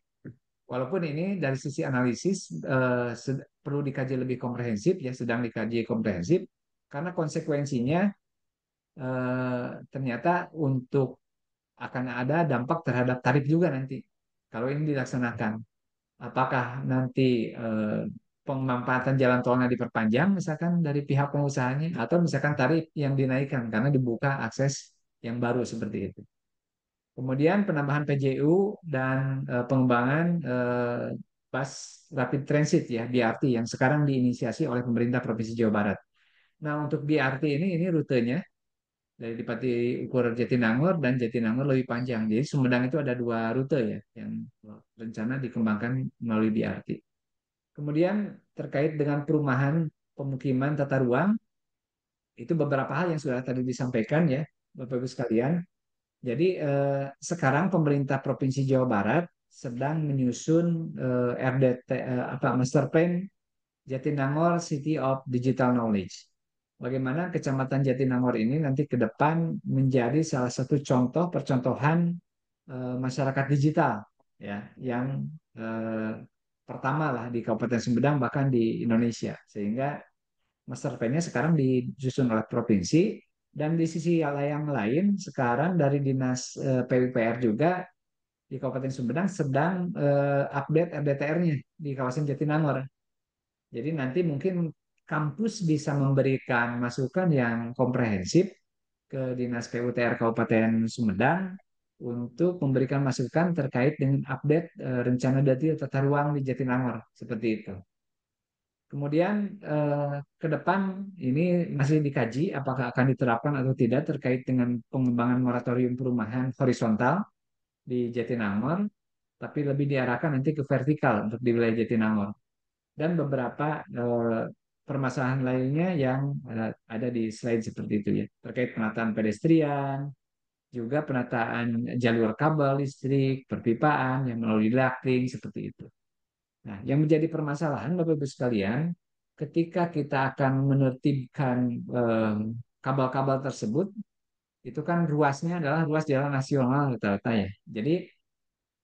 Walaupun ini dari sisi analisis perlu dikaji lebih komprehensif ya, sedang dikaji komprehensif karena konsekuensinya ternyata untuk akan ada dampak terhadap tarif juga nanti kalau ini dilaksanakan. Apakah nanti pemanfaatan jalan tolnya diperpanjang misalkan dari pihak pengusahanya atau misalkan tarif yang dinaikkan karena dibuka akses yang baru seperti itu. Kemudian penambahan PJU dan pengembangan bus rapid transit ya BRT yang sekarang diinisiasi oleh pemerintah Provinsi Jawa Barat. Nah, untuk BRT ini rutenya dari Dipati Ukur Jatinangor dan Jatinangor lebih panjang. Jadi Sumedang itu ada 2 rute ya yang rencana dikembangkan melalui BRT. Kemudian terkait dengan perumahan pemukiman tata ruang itu beberapa hal yang sudah tadi disampaikan ya Bapak Ibu sekalian. Jadi sekarang pemerintah Provinsi Jawa Barat sedang menyusun RDT apa Master Plan Jatinangor City of Digital Knowledge. Bagaimana Kecamatan Jatinangor ini nanti ke depan menjadi salah satu contoh percontohan masyarakat digital ya yang eh, pertama lah di Kabupaten Sumedang bahkan di Indonesia sehingga master plan-nya sekarang disusun oleh provinsi Dan di sisi yang lain, sekarang dari Dinas PUPR juga di Kabupaten Sumedang sedang update RDTR-nya di kawasan Jatinangor. Jadi nanti mungkin kampus bisa memberikan masukan yang komprehensif ke Dinas PUTR Kabupaten Sumedang untuk memberikan masukan terkait dengan update rencana detail tata ruang di Jatinangor seperti itu. Kemudian ke depan ini masih dikaji apakah akan diterapkan atau tidak terkait dengan pengembangan moratorium perumahan horizontal di Jatinangor, tapi lebih diarahkan nanti ke vertikal untuk di wilayah Jatinangor. Dan beberapa permasalahan lainnya yang ada di slide seperti itu ya, terkait penataan pedestrian, juga penataan jalur kabel listrik, perpipaan yang melalui ducting seperti itu. Nah, yang menjadi permasalahan Bapak Ibu sekalian, ketika kita akan menertibkan kabel-kabel tersebut, itu kan ruasnya adalah ruas jalan nasional rata-rata ya. Jadi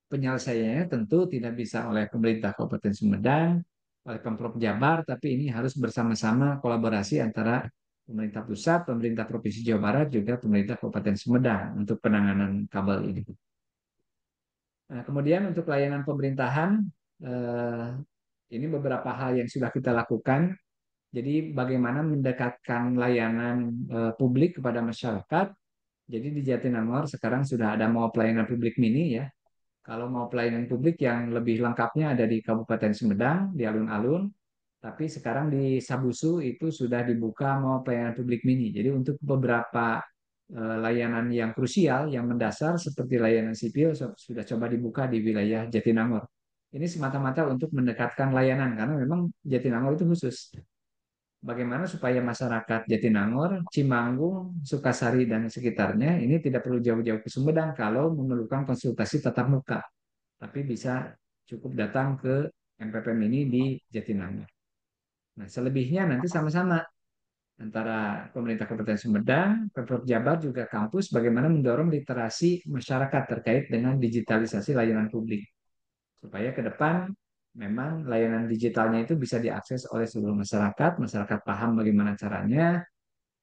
penyelesaiannya tentu tidak bisa oleh pemerintah Kabupaten Sumedang, oleh Pemprov Jabar, tapi ini harus bersama-sama kolaborasi antara pemerintah pusat, pemerintah Provinsi Jawa Barat, juga pemerintah Kabupaten Sumedang untuk penanganan kabel ini. Nah, kemudian untuk layanan pemerintahan, eh, ini beberapa hal yang sudah kita lakukan. Jadi bagaimana mendekatkan layanan publik kepada masyarakat. Jadi di Jatinangor sekarang sudah ada mau pelayanan publik mini ya. Kalau mau pelayanan publik yang lebih lengkapnya ada di Kabupaten Sumedang, di alun-alun. Tapi sekarang di Sabusu itu sudah dibuka mau pelayanan publik mini. Jadi untuk beberapa layanan yang krusial, yang mendasar seperti layanan sipil sudah coba dibuka di wilayah Jatinangor. Ini semata-mata untuk mendekatkan layanan karena memang Jatinangor itu khusus. Bagaimana supaya masyarakat Jatinangor, Cimanggung, Sukasari, dan sekitarnya ini tidak perlu jauh-jauh ke Sumedang kalau memerlukan konsultasi tatap muka, tapi bisa cukup datang ke MPP Mini di Jatinangor. Nah, selebihnya nanti sama-sama antara pemerintah Kabupaten Sumedang, Pemprov Jabar, juga kampus bagaimana mendorong literasi masyarakat terkait dengan digitalisasi layanan publik. Supaya ke depan memang layanan digitalnya itu bisa diakses oleh seluruh masyarakat, masyarakat paham bagaimana caranya,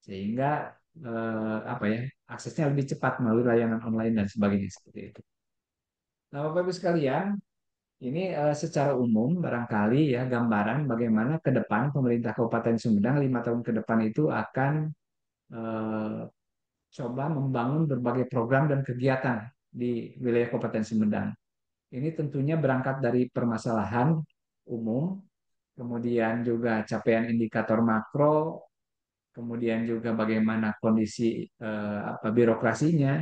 sehingga apa ya aksesnya lebih cepat melalui layanan online dan sebagainya seperti itu. Nah, Bapak Ibu sekalian, ini secara umum barangkali ya gambaran bagaimana ke depan pemerintah Kabupaten Sumedang 5 tahun ke depan itu akan eh, coba membangun berbagai program dan kegiatan di wilayah Kabupaten Sumedang. Ini tentunya berangkat dari permasalahan umum, kemudian juga capaian indikator makro, kemudian juga bagaimana kondisi apa birokrasinya,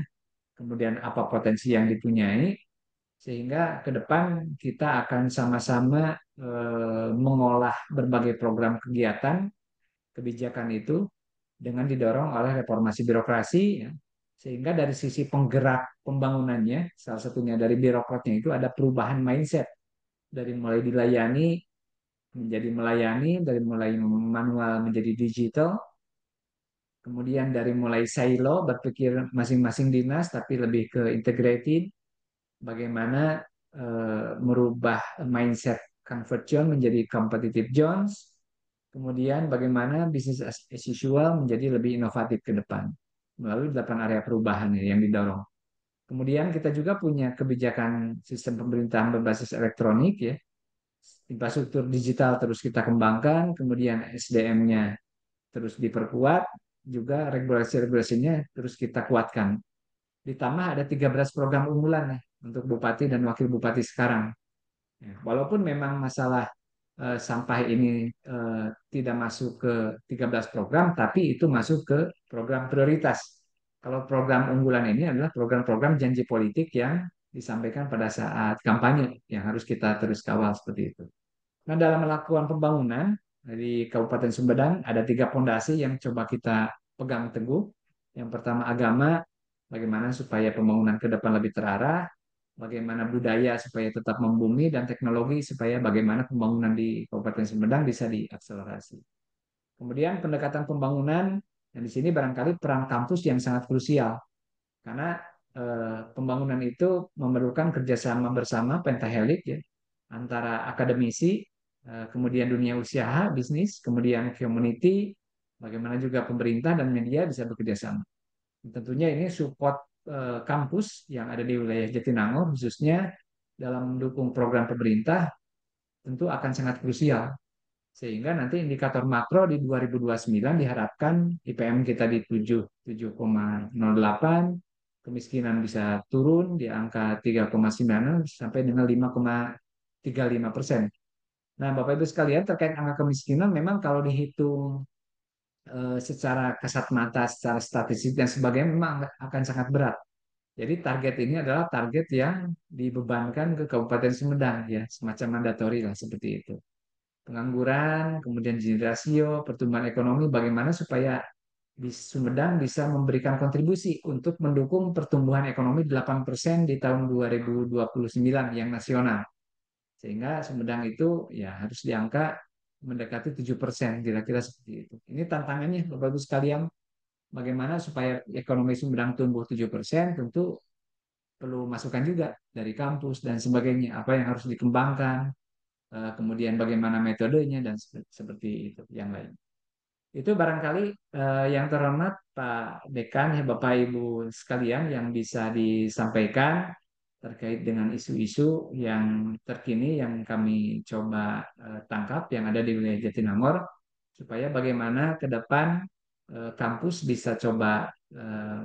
kemudian apa potensi yang dipunyai, sehingga ke depan kita akan sama-sama mengolah berbagai program kegiatan kebijakan itu dengan didorong oleh reformasi birokrasi, ya. Sehingga dari sisi penggerak pembangunannya, salah satunya dari birokratnya itu ada perubahan mindset dari mulai dilayani menjadi melayani, dari mulai manual menjadi digital, kemudian dari mulai silo berpikir masing-masing dinas tapi lebih ke integrated, bagaimana merubah mindset comfort zone menjadi competitive zones, kemudian bagaimana bisnis as usual menjadi lebih inovatif ke depan melalui 8 area perubahan yang didorong. Kemudian kita juga punya kebijakan sistem pemerintahan berbasis elektronik ya. Infrastruktur digital terus kita kembangkan, kemudian SDM-nya terus diperkuat, juga regulasi-regulasinya terus kita kuatkan. Ditambah ada 13 program unggulan nih untuk bupati dan wakil bupati sekarang. Ya, walaupun memang masalah sampah ini tidak masuk ke 13 program, tapi itu masuk ke program prioritas. Kalau program unggulan ini adalah program-program janji politik yang disampaikan pada saat kampanye yang harus kita terus kawal seperti itu. Nah, dalam melakukan pembangunan di Kabupaten Sumedang ada 3 fondasi yang coba kita pegang teguh. Yang pertama agama, bagaimana supaya pembangunan ke depan lebih terarah, bagaimana budaya supaya tetap membumi, dan teknologi supaya bagaimana pembangunan di Kabupaten Sumedang bisa diakselerasi. Kemudian pendekatan pembangunan, dan di sini barangkali peran kampus yang sangat krusial, karena pembangunan itu memerlukan kerjasama bersama pentahelik ya, antara akademisi, kemudian dunia usaha, bisnis, kemudian community, Bagaimana juga pemerintah dan media bisa bekerja sama. Tentunya ini support kampus yang ada di wilayah Jatinangor khususnya dalam mendukung program pemerintah tentu akan sangat krusial. Sehingga nanti indikator makro di 2029 diharapkan IPM kita di 7,08, kemiskinan bisa turun di angka 3,9 sampai dengan 5,35%. Nah, Bapak Ibu sekalian, terkait angka kemiskinan memang kalau dihitung secara kasat mata, secara statistik dan sebagainya memang akan sangat berat. Jadi target ini adalah target yang dibebankan ke Kabupaten Sumedang ya, semacam mandatori lah seperti itu. Pengangguran, kemudian Gini rasio, pertumbuhan ekonomi, bagaimana supaya di Sumedang bisa memberikan kontribusi untuk mendukung pertumbuhan ekonomi 8% di tahun 2029 yang nasional. Sehingga Sumedang itu ya harus di angka mendekati 7%, kira-kira seperti itu. Ini tantangannya, Bapak Ibu sekalian, bagaimana supaya ekonomi Sumedang tumbuh 7%, tentu perlu masukan juga dari kampus dan sebagainya, apa yang harus dikembangkan, kemudian bagaimana metodenya dan seperti itu yang lain. Itu barangkali yang terhormat Pak Dekan, ya Bapak Ibu sekalian yang bisa disampaikan terkait dengan isu-isu yang terkini yang kami coba tangkap yang ada di wilayah Jatinangor, supaya bagaimana ke depan kampus bisa coba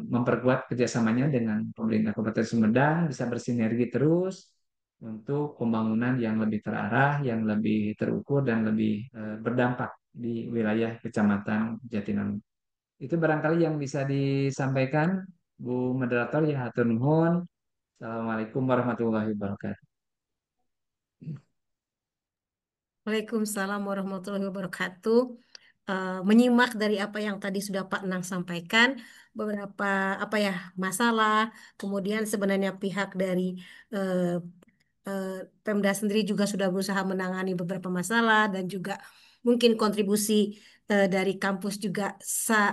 memperkuat kerjasamanya dengan pemerintah Kabupaten Sumedang, bisa bersinergi terus untuk pembangunan yang lebih terarah, yang lebih terukur, dan lebih berdampak di wilayah Kecamatan Jatinangor. Itu barangkali yang bisa disampaikan, Bu Moderator, ya hatur nuhun. Assalamualaikum warahmatullahi wabarakatuh. Waalaikumsalam warahmatullahi wabarakatuh. Menyimak dari apa yang tadi sudah Pak Nang sampaikan, beberapa apa ya masalah, kemudian sebenarnya pihak dari eh, eh, Pemda sendiri juga sudah berusaha menangani beberapa masalah dan juga mungkin kontribusi dari kampus juga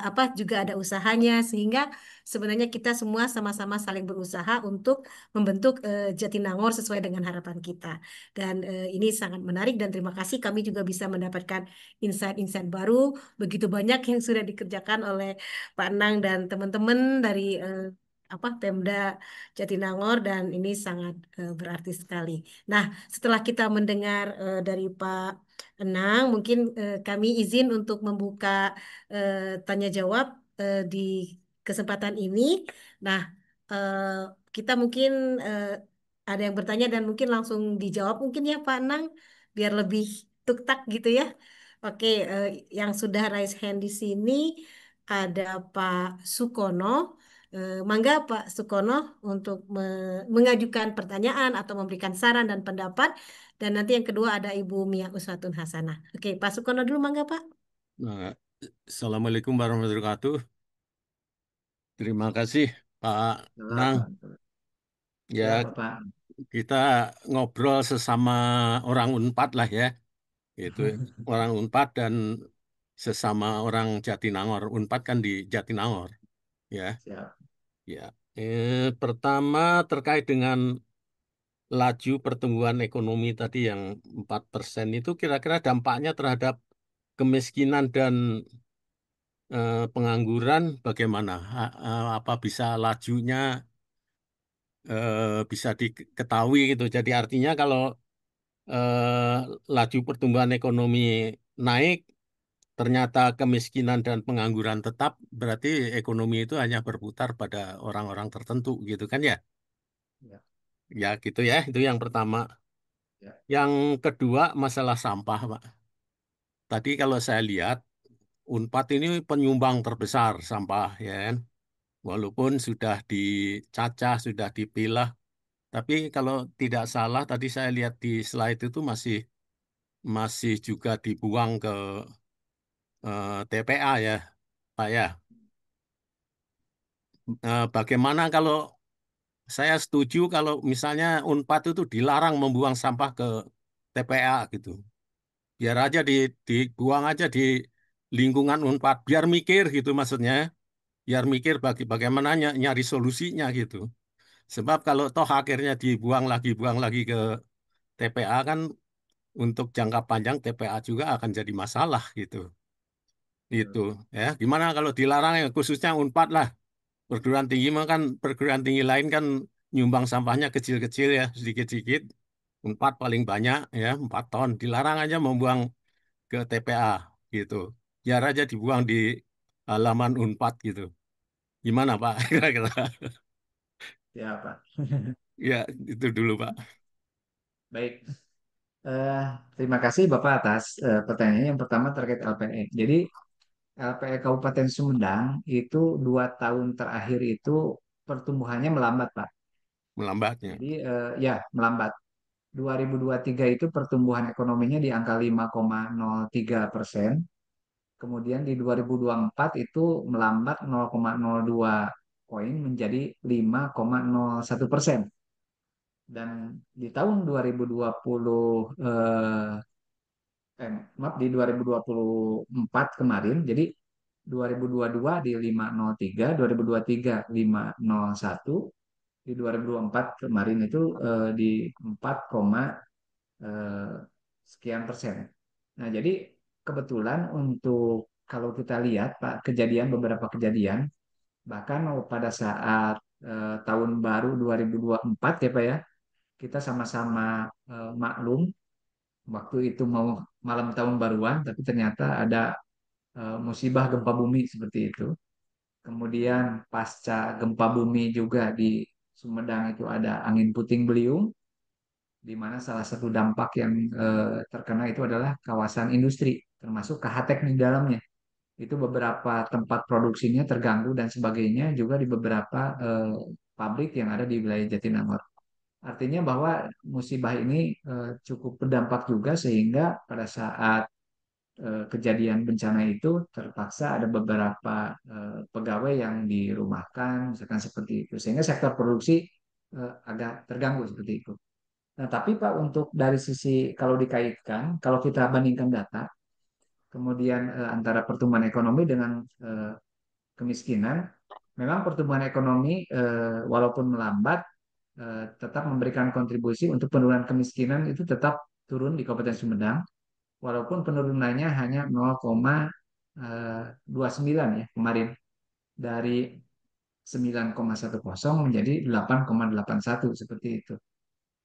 apa juga ada usahanya sehingga sebenarnya kita semua sama-sama saling berusaha untuk membentuk Jatinangor sesuai dengan harapan kita. Dan ini sangat menarik dan terima kasih kami juga bisa mendapatkan insight-insight baru. Begitu banyak yang sudah dikerjakan oleh Pak Nang dan teman-teman dari apa Pemda Jatinangor dan ini sangat berarti sekali. Nah, setelah kita mendengar dari Pak Enang, mungkin kami izin untuk membuka tanya jawab di kesempatan ini. Nah, eh, kita mungkin eh, ada yang bertanya dan mungkin langsung dijawab mungkin ya Pak Enang, biar lebih tuktak gitu ya. Oke, yang sudah raise hand di sini ada Pak Sukono. Mangga Pak Sukono untuk mengajukan pertanyaan atau memberikan saran dan pendapat. Dan nanti yang kedua ada Ibu Mia Uswatun Hasanah. Oke, Pak Sukono dulu mangga Pak. Nah, Assalamualaikum warahmatullahi wabarakatuh. Terima kasih Pak Nang. Siap, Ya, Bapak. kita ngobrol sesama orang Unpad lah ya. Itu orang Unpad dan sesama orang Jatinangor. Unpad kan di Jatinangor, ya. Siap. Ya. Pertama terkait dengan laju pertumbuhan ekonomi tadi yang 4% itu kira-kira dampaknya terhadap kemiskinan dan pengangguran bagaimana? Apa bisa lajunya bisa diketahui gitu. Jadi artinya kalau laju pertumbuhan ekonomi naik, ternyata kemiskinan dan pengangguran tetap, berarti ekonomi itu hanya berputar pada orang-orang tertentu gitu kan ya? Ya, Ya gitu ya, itu yang pertama. ya, Yang kedua masalah sampah, Pak. Tadi kalau saya lihat Unpad ini penyumbang terbesar sampah ya kan. Walaupun sudah dicacah, sudah dipilah, tapi kalau tidak salah tadi saya lihat di slide itu masih masih juga dibuang ke TPA ya, Pak ya. Bagaimana kalau saya setuju kalau misalnya Unpad itu dilarang membuang sampah ke TPA gitu. Biar aja dibuang aja di lingkungan Unpad, biar mikir gitu maksudnya. Biar mikir bagaimana nyari solusinya gitu. Sebab kalau toh akhirnya buang lagi ke TPA kan untuk jangka panjang TPA juga akan jadi masalah gitu. Itu ya. Gimana kalau dilarang ya khususnya Unpad lah. Perguruan tinggi mah kan perguruan tinggi lain kan nyumbang sampahnya kecil-kecil ya, sedikit-sedikit. Unpad paling banyak ya, 4 ton. Dilarang aja membuang ke TPA gitu. Biar aja dibuang di halaman Unpad gitu. Gimana Pak? Kira-kira. Ya, Pak. Ya, itu dulu Pak. Baik. Eh, Terima kasih Bapak atas pertanyaannya. Yang pertama terkait LPE. Jadi LPE Kabupaten Sumedang itu 2 tahun terakhir itu pertumbuhannya melambat, Pak. Melambatnya. Jadi ya melambat. 2023 itu pertumbuhan ekonominya di angka 5,03%. Kemudian di 2024 itu melambat 0,02 poin menjadi 5,01%. Dan di tahun 2020 maaf di 2024 kemarin, jadi 2022 di 5,03, 2023 5,01, di 2024 kemarin itu di 4, eh, sekian persen. Nah, jadi kebetulan untuk kalau kita lihat Pak beberapa kejadian bahkan pada saat tahun baru 2024 ya Pak ya, kita sama-sama maklum waktu itu mau malam tahun baruan tapi ternyata ada musibah gempa bumi seperti itu. Kemudian pasca gempa bumi juga di Sumedang itu ada angin puting beliung di mana salah satu dampak yang terkena itu adalah kawasan industri, termasuk KHTEK di dalamnya. Itu beberapa tempat produksinya terganggu dan sebagainya juga di beberapa pabrik yang ada di wilayah Jatinangor. Artinya bahwa musibah ini cukup berdampak juga sehingga pada saat kejadian bencana itu terpaksa ada beberapa pegawai yang dirumahkan, misalkan seperti itu, sehingga sektor produksi agak terganggu seperti itu. Nah, tapi Pak, untuk dari sisi kalau dikaitkan, kalau kita bandingkan data, kemudian antara pertumbuhan ekonomi dengan kemiskinan, memang pertumbuhan ekonomi walaupun melambat, tetap memberikan kontribusi untuk penurunan kemiskinan itu tetap turun di Kabupaten Sumedang, walaupun penurunannya hanya 0,29 ya kemarin dari 9,10 menjadi 8,81 seperti itu.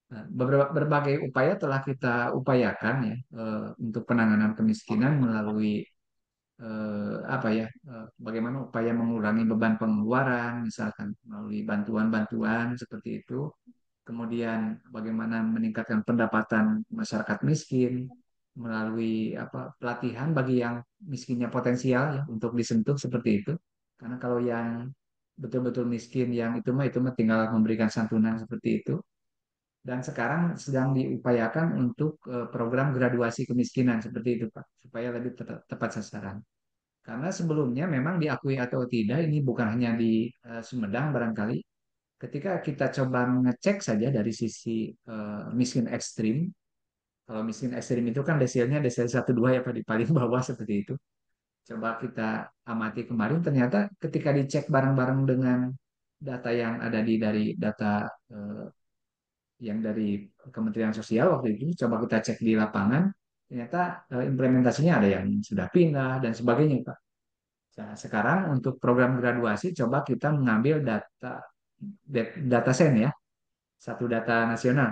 Nah, berbagai upaya telah kita upayakan ya untuk penanganan kemiskinan melalui apa ya bagaimana upaya mengurangi beban pengeluaran misalkan melalui bantuan-bantuan seperti itu. Kemudian bagaimana meningkatkan pendapatan masyarakat miskin melalui apa pelatihan bagi yang miskinnya potensial ya untuk disentuh seperti itu. Karena kalau yang betul-betul miskin yang itu mah tinggal memberikan santunan seperti itu. Dan sekarang sedang diupayakan untuk program graduasi kemiskinan seperti itu Pak, supaya lebih tepat sasaran. Karena sebelumnya memang diakui atau tidak, ini bukan hanya di Sumedang barangkali. Ketika kita coba ngecek saja dari sisi miskin ekstrim, kalau miskin ekstrim itu kan desilnya desil 1 2 ya Pak, di paling bawah seperti itu. Coba kita amati kemarin, ternyata ketika dicek bareng-bareng dengan data yang ada dari data yang dari Kementerian Sosial waktu itu, coba kita cek di lapangan, ternyata implementasinya ada yang sudah pindah dan sebagainya Pak. Nah, sekarang untuk program graduasi coba kita mengambil data sen ya, satu data nasional,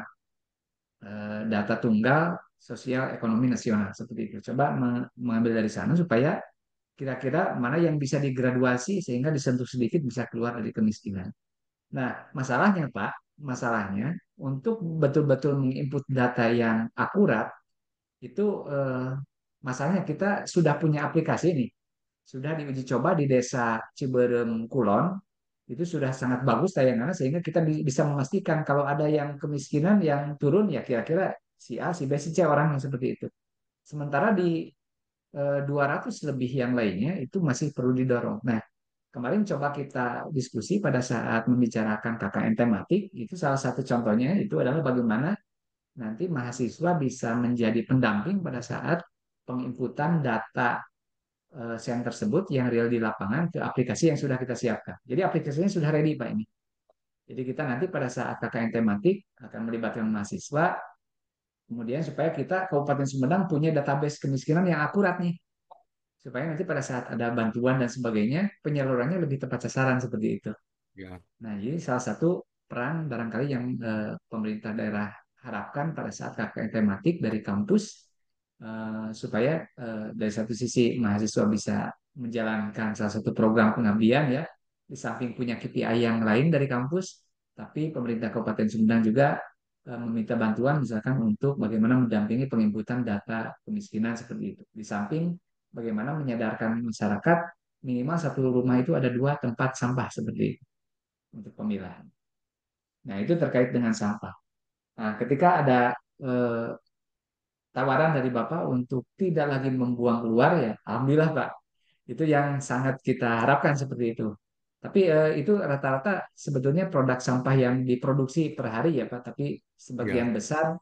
data tunggal sosial ekonomi nasional seperti itu. Coba mengambil dari sana supaya kira-kira mana yang bisa digraduasi sehingga disentuh sedikit bisa keluar dari kemiskinan. Nah, masalahnya Pak, masalahnya untuk betul-betul menginput data yang akurat itu masalahnya kita sudah punya aplikasi nih, sudah diuji coba di desa Ciberem Kulon, itu sudah sangat bagus tayangannya sehingga kita bisa memastikan kalau ada yang kemiskinan yang turun ya kira-kira si A, si B, si C orang yang seperti itu. Sementara di 200 lebih yang lainnya itu masih perlu didorong. Nah, kemarin coba kita diskusi pada saat membicarakan KKN tematik, itu salah satu contohnya itu adalah bagaimana nanti mahasiswa bisa menjadi pendamping pada saat penginputan data sen tersebut yang real di lapangan ke aplikasi yang sudah kita siapkan. Jadi aplikasinya sudah ready Pak ini. Jadi kita nanti pada saat KKN tematik akan melibatkan mahasiswa, kemudian supaya kita Kabupaten Sumedang punya database kemiskinan yang akurat nih. supaya nanti pada saat ada bantuan dan sebagainya penyalurannya lebih tepat sasaran seperti itu. Ya. Nah, ini salah satu peran barangkali yang pemerintah daerah harapkan pada saat KKN tematik dari kampus, supaya dari satu sisi mahasiswa bisa menjalankan salah satu program pengabdian ya, di samping punya KPI yang lain dari kampus, tapi pemerintah Kabupaten Sumedang juga meminta bantuan misalkan untuk bagaimana mendampingi penginputan data kemiskinan seperti itu. Di samping bagaimana menyadarkan masyarakat minimal satu rumah itu ada 2 tempat sampah seperti itu untuk pemilahan. Nah, itu terkait dengan sampah. Nah, ketika ada eh, tawaran dari Bapak untuk tidak lagi membuang keluar ya, alhamdulillah Pak. Itu yang sangat kita harapkan seperti itu. Tapi itu rata-rata sebetulnya produk sampah yang diproduksi per hari ya Pak, tapi Ya. sebagian besar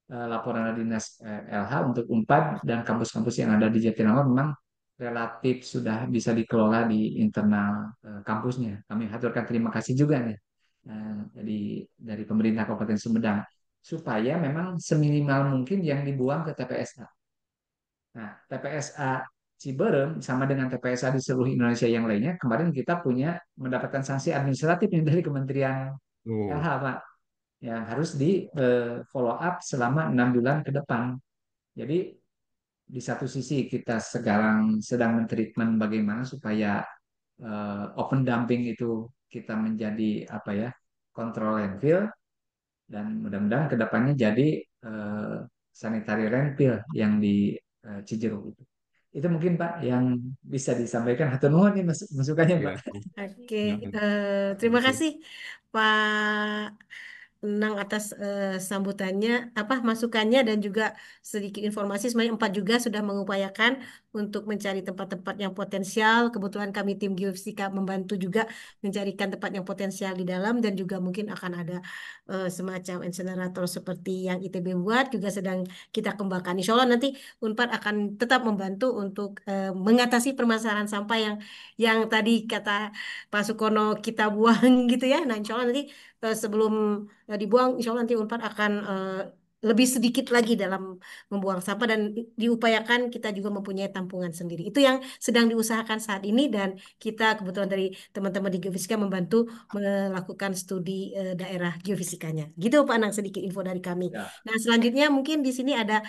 laporan dari Dinas LH untuk Unpad dan kampus-kampus yang ada di Jatinangor memang relatif sudah bisa dikelola di internal kampusnya. Kami haturkan terima kasih juga nih dari pemerintah Kabupaten Sumedang supaya memang seminimal mungkin yang dibuang ke TPSA. Nah, TPSA Ciberem sama dengan TPSA di seluruh Indonesia yang lainnya, kemarin kita punya mendapatkan sanksi administratif yang dari Kementerian Oh. LH, Pak, yang harus di follow up selama 6 bulan ke depan. Jadi di satu sisi kita sekarang sedang mentreatment bagaimana supaya open dumping itu kita menjadi apa ya, kontrol landfill, dan mudah-mudahan kedepannya jadi eh, sanitary landfill yang di Cijeruk itu. Itu mungkin Pak yang bisa disampaikan. Hatur nuhun nih masukannya Pak. Ya. Oke, Ya. terima Masih. kasih Pak Nang atas sambutannya, apa masukannya dan juga sedikit informasi. Sebenarnya empat juga sudah mengupayakan untuk mencari tempat-tempat yang potensial. Kebetulan kami tim geofisika membantu juga mencarikan tempat yang potensial di dalam dan juga mungkin akan ada semacam insenerator seperti yang ITB buat juga sedang kita kembangkan. Insya Allah nanti Unpad akan tetap membantu untuk mengatasi permasalahan sampah yang tadi kata Pak Sukono kita buang gitu ya. Nah, insya Allah nanti sebelum dibuang, insya Allah nanti Unpad akan lebih sedikit lagi dalam membuang sampah dan diupayakan kita juga mempunyai tampungan sendiri. Itu yang sedang diusahakan saat ini dan kita kebetulan dari teman-teman di Geofisika membantu melakukan studi daerah geofisikanya. Gitu Pak Nang sedikit info dari kami. Ya, Nah, selanjutnya mungkin di sini ada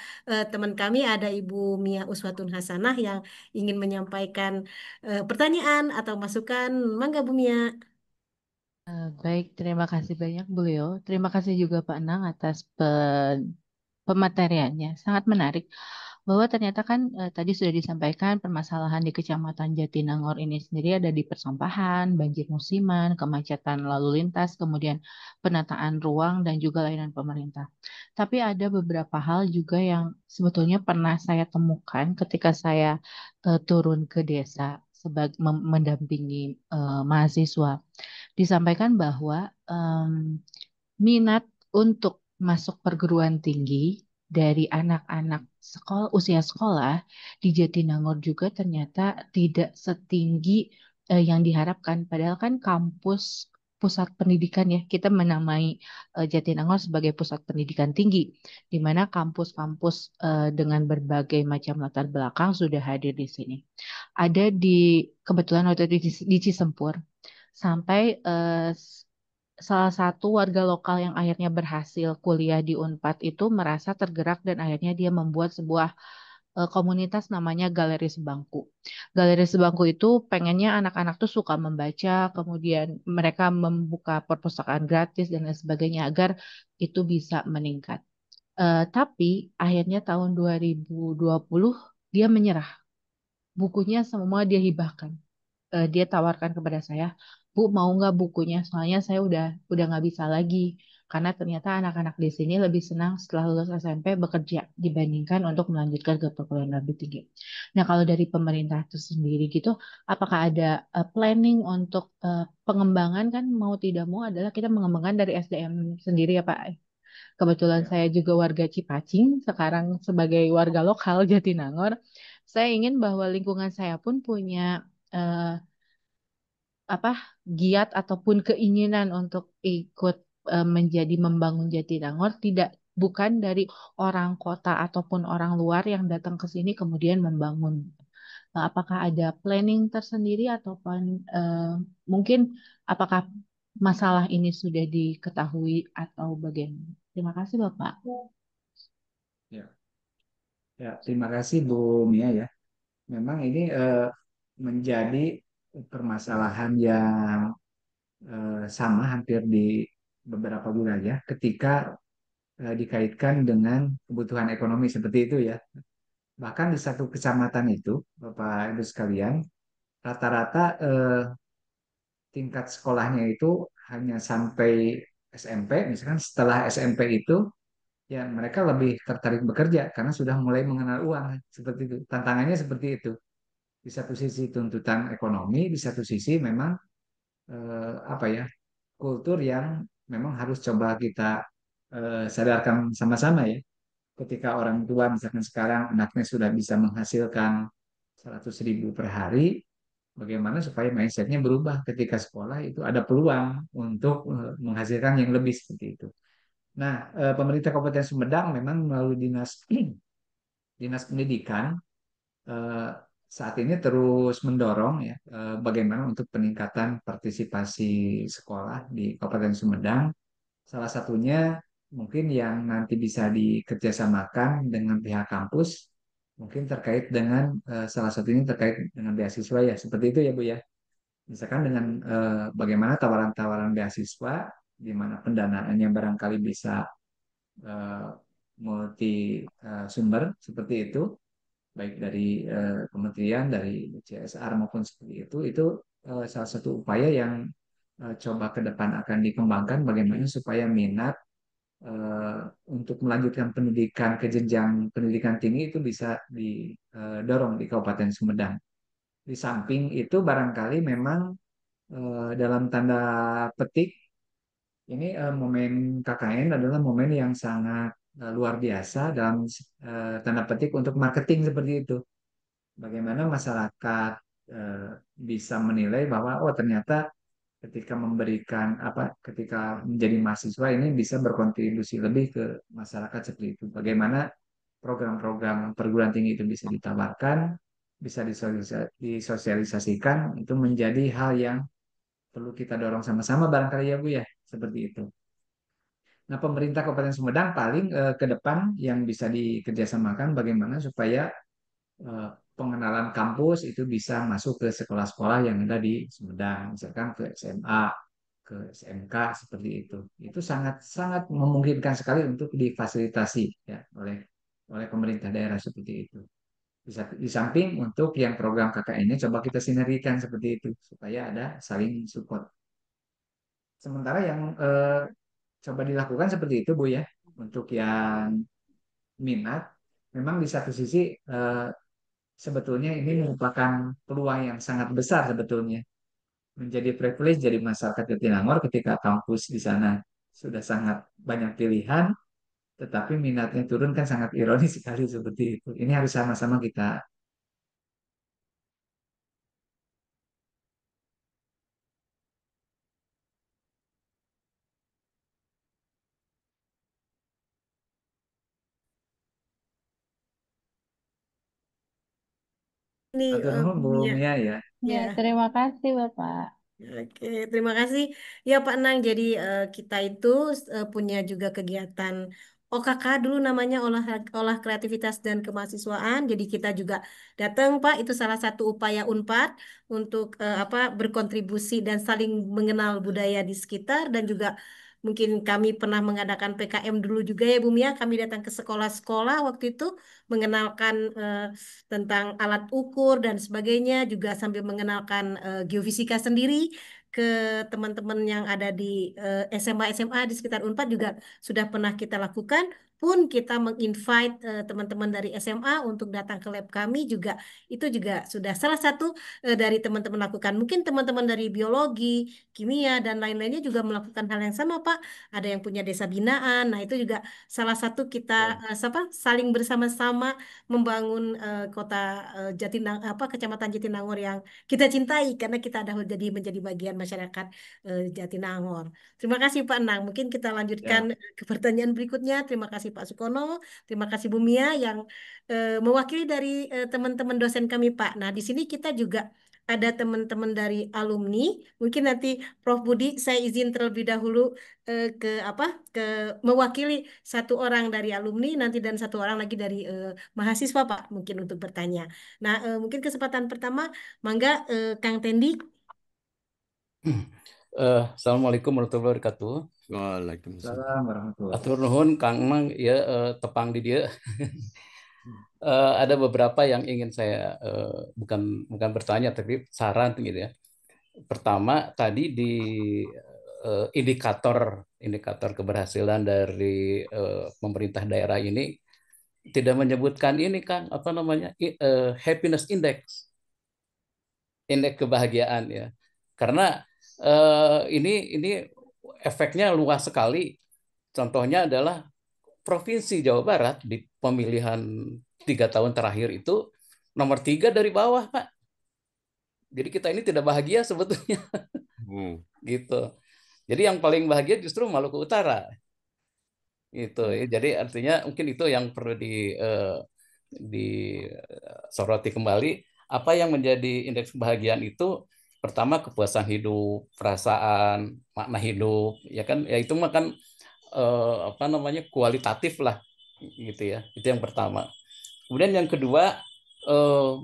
teman kami ada Ibu Mia Uswatun Hasanah yang ingin menyampaikan pertanyaan atau masukan. Mangga Bu Mia. Baik, terima kasih banyak Bu Leo. Terima kasih juga Pak Nang atas pemateriannya. Sangat menarik bahwa ternyata kan tadi sudah disampaikan permasalahan di Kecamatan Jatinangor ini sendiri ada di persampahan, banjir musiman, kemacetan lalu lintas, kemudian penataan ruang dan juga layanan pemerintah. Tapi ada beberapa hal juga yang sebetulnya pernah saya temukan ketika saya turun ke desa sebagai mendampingi mahasiswa. Disampaikan bahwa minat untuk masuk perguruan tinggi dari anak-anak sekolah usia sekolah di Jatinangor juga ternyata tidak setinggi yang diharapkan. Padahal kan kampus pusat pendidikan ya, kita menamai Jatinangor sebagai pusat pendidikan tinggi, di mana kampus-kampus dengan berbagai macam latar belakang sudah hadir di sini. Ada kebetulan waktu itu di Cisempur sampai salah satu warga lokal yang akhirnya berhasil kuliah di Unpad itu merasa tergerak dan akhirnya dia membuat sebuah komunitas namanya Galeri Sebangku. Galeri Sebangku itu pengennya anak-anak tuh suka membaca, kemudian mereka membuka perpustakaan gratis dan lain sebagainya agar itu bisa meningkat. Tapi akhirnya tahun 2020 dia menyerah. Bukunya semua dia hibahkan. Dia tawarkan kepada saya, Bu mau nggak bukunya? Soalnya saya udah nggak bisa lagi karena ternyata anak-anak di sini lebih senang setelah lulus SMP bekerja dibandingkan untuk melanjutkan ke perguruan lebih tinggi. Nah kalau dari pemerintah itu sendiri gitu, apakah ada planning untuk pengembangan kan mau tidak mau adalah kita mengembangkan dari SDM sendiri ya Pak. Kebetulan ya. saya juga warga Cipacing, sekarang sebagai warga lokal Jatinangor, saya ingin bahwa lingkungan saya pun punya eh, apa giat ataupun keinginan untuk ikut menjadi membangun Jatinangor tidak bukan dari orang kota ataupun orang luar yang datang ke sini kemudian membangun. Apakah ada planning tersendiri atau mungkin apakah masalah ini sudah diketahui atau bagaimana? Terima kasih Bapak. Ya, ya, terima kasih Bu Mia ya. Memang ini menjadi permasalahan yang sama hampir di beberapa wilayah ketika dikaitkan dengan kebutuhan ekonomi seperti itu ya. Bahkan di satu kecamatan itu, Bapak Ibu sekalian, rata-rata tingkat sekolahnya itu hanya sampai SMP. Misalkan setelah SMP itu, ya mereka lebih tertarik bekerja karena sudah mulai mengenal uang. Seperti itu. Tantangannya seperti itu. Di satu sisi tuntutan ekonomi, di satu sisi memang apa ya, kultur yang memang harus coba kita sadarkan sama-sama ya. Ketika orang tua misalkan sekarang anaknya sudah bisa menghasilkan 100.000 per hari, bagaimana supaya mindsetnya berubah ketika sekolah itu ada peluang untuk menghasilkan yang lebih seperti itu. Nah, pemerintah Kabupaten Sumedang memang melalui dinas pendidikan eh, saat ini terus mendorong ya bagaimana untuk peningkatan partisipasi sekolah di Kabupaten Sumedang. Salah satunya mungkin yang nanti bisa dikerjasamakan dengan pihak kampus, mungkin terkait dengan salah satunya terkait dengan beasiswa ya, seperti itu ya Bu ya. Misalkan dengan bagaimana tawaran-tawaran beasiswa, di mana pendanaannya barangkali bisa eh, multi sumber seperti itu, baik dari kementerian, dari CSR maupun seperti itu salah satu upaya yang coba ke depan akan dikembangkan bagaimana supaya minat eh, untuk melanjutkan pendidikan ke jenjang pendidikan tinggi itu bisa didorong di Kabupaten Sumedang. Di samping itu barangkali memang dalam tanda petik ini momen KKN adalah momen yang sangat luar biasa dalam tanda petik untuk marketing seperti itu. Bagaimana masyarakat eh, bisa menilai bahwa oh ternyata ketika memberikan apa ketika menjadi mahasiswa ini bisa berkontribusi lebih ke masyarakat seperti itu. Bagaimana program-program perguruan tinggi itu bisa ditawarkan, bisa disosialisasikan, itu menjadi hal yang perlu kita dorong sama-sama barangkali ya Bu ya, seperti itu. Nah, pemerintah Kabupaten Sumedang paling ke depan yang bisa dikerjasamakan bagaimana supaya eh, pengenalan kampus itu bisa masuk ke sekolah-sekolah yang ada di Sumedang, misalkan ke SMA, ke SMK seperti itu. Itu sangat sangat memungkinkan sekali untuk difasilitasi ya oleh pemerintah daerah seperti itu. Bisa di samping untuk yang program KKN-nya coba kita sinergikan seperti itu supaya ada saling support. Sementara yang coba dilakukan seperti itu Bu ya. Untuk yang minat, memang di satu sisi eh, sebetulnya ini merupakan peluang yang sangat besar sebetulnya. Menjadi privilege jadi masyarakat Jatinangor ketika kampus di sana sudah sangat banyak pilihan, tetapi minatnya turun kan sangat ironis sekali seperti itu. Ini harus sama-sama kita. Ini Atur nuhun Bu Mia. Mia ya. Ya, Ya. terima kasih Bapak. Oke, terima kasih. Ya Pak Nang, jadi kita itu punya juga kegiatan OKK dulu namanya olah kreativitas dan kemahasiswaan. Jadi kita juga datang Pak, itu salah satu upaya Unpad untuk apa berkontribusi dan saling mengenal budaya di sekitar dan juga mungkin kami pernah mengadakan PKM dulu juga ya Bu Mia. Kami datang ke sekolah-sekolah waktu itu mengenalkan tentang alat ukur dan sebagainya, juga sambil mengenalkan geofisika sendiri ke teman-teman yang ada di SMA-SMA di sekitar Unpad juga sudah pernah kita lakukan. Pun kita menginvite teman-teman dari SMA untuk datang ke lab kami juga itu juga sudah salah satu dari teman-teman lakukan. Mungkin teman-teman dari biologi, kimia dan lain-lainnya juga melakukan hal yang sama, Pak. Ada yang punya desa binaan. Nah, itu juga salah satu kita Betul. saling bersama-sama membangun kota Kecamatan Jatinangor yang kita cintai karena kita ada menjadi bagian masyarakat Jatinangor. Terima kasih Pak Nang. Mungkin kita lanjutkan Ya, ke pertanyaan berikutnya. Terima kasih kasih Pak Sukono, terima kasih Bu Mia yang mewakili dari teman-teman dosen kami Pak. Nah, di sini kita juga ada teman-teman dari alumni. Mungkin nanti Prof Budi saya izin terlebih dahulu ke apa ke mewakili satu orang dari alumni nanti dan satu orang lagi dari mahasiswa Pak mungkin untuk bertanya. Nah, mungkin kesempatan pertama mangga Kang Tendi. Assalamualaikum warahmatullahi wabarakatuh. Waalaikumsalam. Assalamualaikum warahmatullahi Atur nuhun Kang Mang ya tepang di dia. Ada beberapa yang ingin saya bukan bukan bertanya tapi saran gitu ya. Pertama tadi di indikator indikator keberhasilan dari pemerintah daerah ini tidak menyebutkan ini Kang apa namanya happiness index, indeks kebahagiaan ya. Karena ini efeknya luas sekali. Contohnya adalah Provinsi Jawa Barat di pemilihan 3 tahun terakhir itu nomor 3 dari bawah, Pak. Jadi kita ini tidak bahagia sebetulnya, Hmm. gitu. Jadi yang paling bahagia justru Maluku Utara, gitu. Ya. Jadi artinya mungkin itu yang perlu disoroti kembali. Apa yang menjadi indeks kebahagiaan itu? Pertama kepuasan hidup, perasaan, makna hidup, ya kan? Ya itu mah kan apa namanya kualitatif lah gitu ya itu yang pertama. Kemudian yang kedua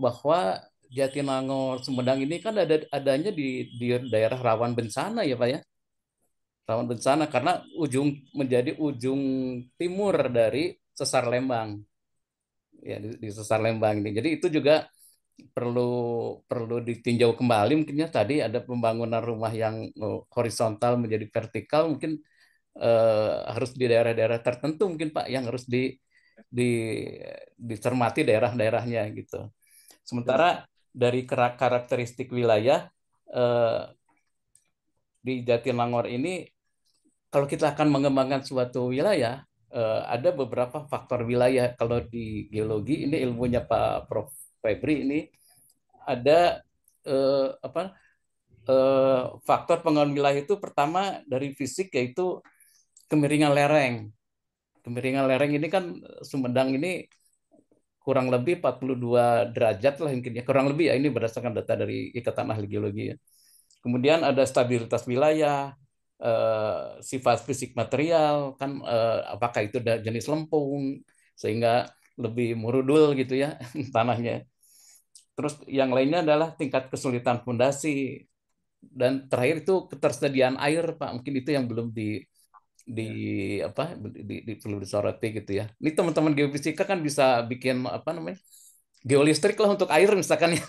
bahwa Jatinangor Sumedang ini kan adanya di daerah rawan bencana ya Pak ya, rawan bencana karena menjadi ujung timur dari sesar Lembang ya di sesar Lembang ini. Jadi itu juga perlu perlu ditinjau kembali mungkinnya tadi ada pembangunan rumah yang horizontal menjadi vertikal mungkin harus di daerah-daerah tertentu mungkin Pak yang harus di dicermati daerah-daerahnya gitu. Sementara dari karakteristik wilayah di Jatinangor ini kalau kita akan mengembangkan suatu wilayah ada beberapa faktor wilayah. Kalau di geologi ini ilmunya Pak Prof Febri ini ada apa faktor pengaruh wilayah itu pertama dari fisik yaitu kemiringan lereng. Kemiringan lereng ini kan Sumedang ini kurang lebih 42 derajat lah mungkin ya. Kurang lebih ya ini berdasarkan data dari Ikatan Ahli Geologi ya. Kemudian ada stabilitas wilayah, sifat fisik material kan apakah itu jenis lempung sehingga lebih murudul gitu ya tanahnya. Terus yang lainnya adalah tingkat kesulitan fondasi dan terakhir itu ketersediaan air Pak. Mungkin itu yang belum di apa perlu disoroti gitu ya. Ini teman-teman geofisika kan bisa bikin apa namanya geolistrik lah untuk air misalkan ya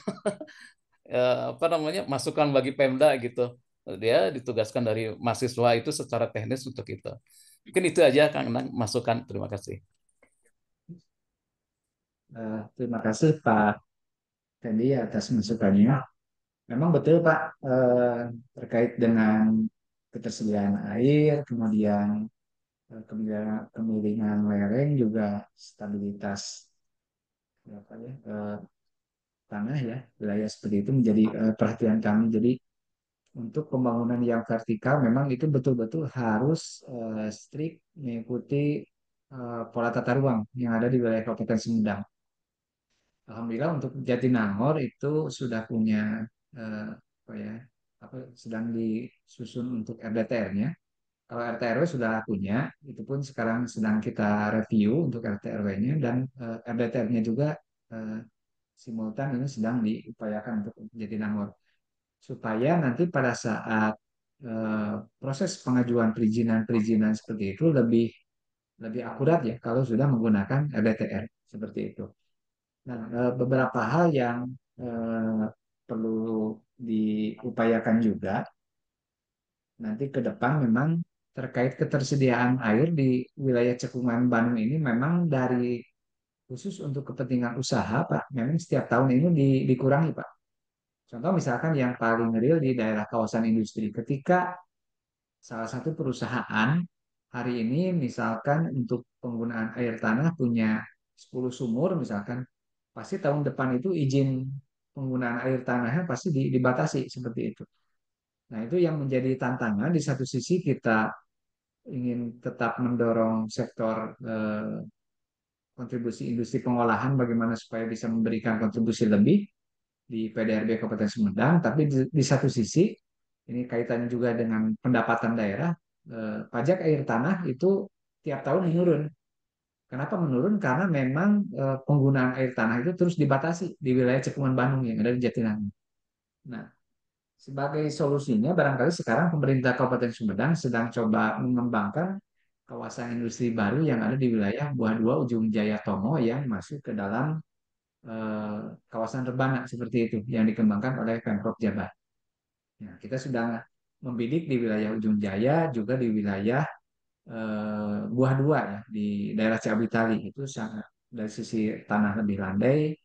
apa namanya masukan bagi Pemda gitu. Dia ditugaskan dari mahasiswa itu secara teknis untuk itu. Mungkin itu aja Kang Enang masukan. Terima kasih. Terima kasih Pak Tendi atas masukannya. Memang betul Pak, terkait dengan ketersediaan air, kemudian kemiringan lereng juga stabilitas apa ya, tanah ya, wilayah seperti itu menjadi perhatian kami. Jadi untuk pembangunan yang vertikal memang itu betul-betul harus strict mengikuti pola tata ruang yang ada di wilayah Kabupaten Sumedang. Alhamdulillah untuk Jatinangor itu sudah punya apa ya, apa sedang disusun untuk RDTR-nya. Kalau RT/RW sudah punya, itu pun sekarang sedang kita review untuk RT/RW-nya dan RDTR-nya juga eh, simultan ini sedang diupayakan untuk Jatinangor supaya nanti pada saat proses pengajuan perizinan-perizinan seperti itu lebih lebih akurat ya kalau sudah menggunakan RDTR seperti itu. Nah, beberapa hal yang eh, perlu diupayakan juga nanti ke depan memang terkait ketersediaan air di wilayah cekungan Bandung ini memang dari khusus untuk kepentingan usaha Pak, memang setiap tahun ini dikurangi Pak. Contoh misalkan yang paling real di daerah kawasan industri, ketika salah satu perusahaan hari ini misalkan untuk penggunaan air tanah punya 10 sumur misalkan, pasti tahun depan itu izin penggunaan air tanahnya pasti dibatasi seperti itu. Nah, itu yang menjadi tantangan di satu sisi kita ingin tetap mendorong sektor kontribusi industri pengolahan, bagaimana supaya bisa memberikan kontribusi lebih di PDRB Kabupaten Sumedang, tapi di satu sisi ini kaitannya juga dengan pendapatan daerah, pajak air tanah itu tiap tahun menurun. Kenapa menurun? Karena memang penggunaan air tanah itu terus dibatasi di wilayah Cekungan Bandung yang ada di Jatinangor. Nah, sebagai solusinya barangkali sekarang pemerintah Kabupaten Sumedang sedang coba mengembangkan kawasan industri baru yang ada di wilayah Buah Dua Ujung Jaya Tomo yang masuk ke dalam eh, kawasan Rebana seperti itu yang dikembangkan oleh Pemprov Jabar. Nah, kita sudah membidik di wilayah Ujung Jaya juga di wilayah Buah Dua ya di daerah Ciabitali itu sangat dari sisi tanah lebih landai,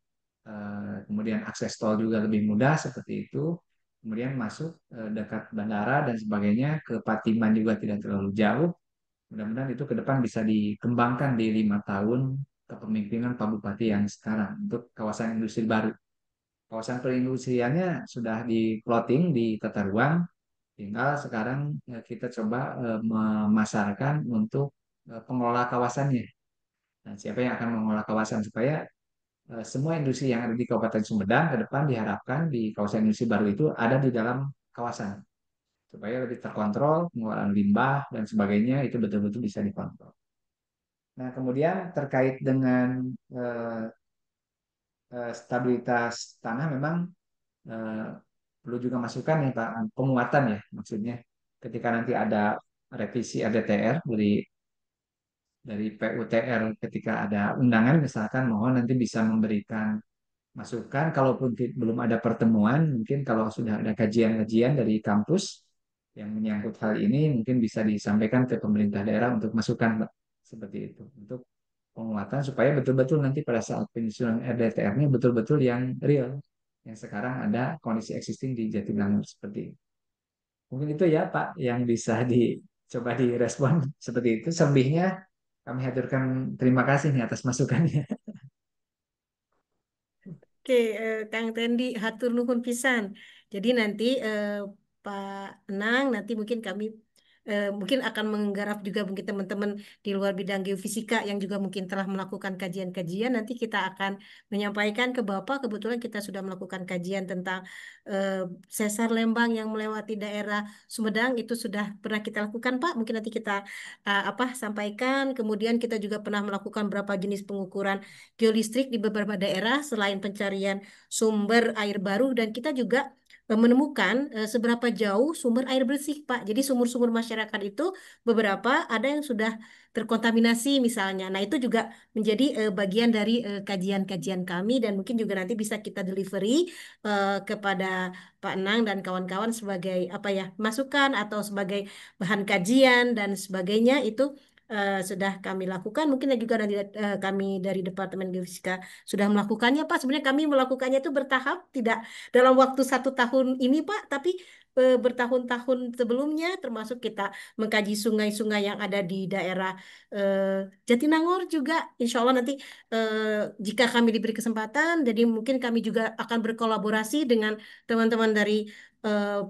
kemudian akses tol juga lebih mudah seperti itu. Kemudian masuk dekat bandara dan sebagainya ke Patiman juga tidak terlalu jauh. Mudah-mudahan itu ke depan bisa dikembangkan di 5 tahun kepemimpinan Pak Bupati yang sekarang untuk kawasan industri baru. Kawasan perindustriannya sudah di plotting di tata ruang, tinggal sekarang kita coba memasarkan untuk pengelola kawasannya. Nah, siapa yang akan mengelola kawasan supaya semua industri yang ada di Kabupaten Sumedang ke depan diharapkan di kawasan industri baru itu ada di dalam kawasan supaya lebih terkontrol pengelolaan limbah dan sebagainya itu betul-betul bisa dikontrol. Nah, kemudian terkait dengan eh, stabilitas tanah memang eh, perlu juga masukan ya Pak, penguatan ya maksudnya ketika nanti ada revisi RDTR dari PUTR ketika ada undangan misalkan mohon nanti bisa memberikan masukan kalaupun belum ada pertemuan mungkin kalau sudah ada kajian-kajian dari kampus yang menyangkut hal ini mungkin bisa disampaikan ke pemerintah daerah untuk masukan Pak. Seperti itu untuk penguatan supaya betul-betul nanti pada saat penyusunan RDTR-nya betul-betul yang real yang sekarang ada kondisi existing di Jatinangor seperti itu. Mungkin itu ya Pak yang bisa dicoba direspon seperti itu. Selebihnya kami haturkan terima kasih nih atas masukannya. Oke, Kang Tendi, hatur nuhun pisan. Jadi nanti Pak Enang, nanti mungkin kami mungkin akan menggarap juga mungkin teman-teman di luar bidang geofisika yang juga mungkin telah melakukan kajian-kajian. Nanti kita akan menyampaikan ke Bapak. Kebetulan kita sudah melakukan kajian tentang eh, sesar Lembang yang melewati daerah Sumedang itu sudah pernah kita lakukan, Pak. Mungkin nanti kita apa sampaikan. Kemudian kita juga pernah melakukan beberapa jenis pengukuran geolistrik di beberapa daerah selain pencarian sumber air baru dan kita juga menemukan seberapa jauh sumber air bersih, Pak. Jadi sumur-sumur masyarakat itu beberapa ada yang sudah terkontaminasi misalnya. Nah, itu juga menjadi bagian dari kajian-kajian kami dan mungkin juga nanti bisa kita delivery kepada Pak Nang dan kawan-kawan sebagai apa ya, masukan atau sebagai bahan kajian dan sebagainya itu sudah kami lakukan. Mungkin juga nanti kami dari Departemen Geofisika sudah melakukannya, Pak. Sebenarnya kami melakukannya itu bertahap, tidak dalam waktu 1 tahun ini, Pak, tapi bertahun-tahun sebelumnya, termasuk kita mengkaji sungai-sungai yang ada di daerah Jatinangor juga. Insya Allah nanti jika kami diberi kesempatan, jadi mungkin kami juga akan berkolaborasi dengan teman-teman dari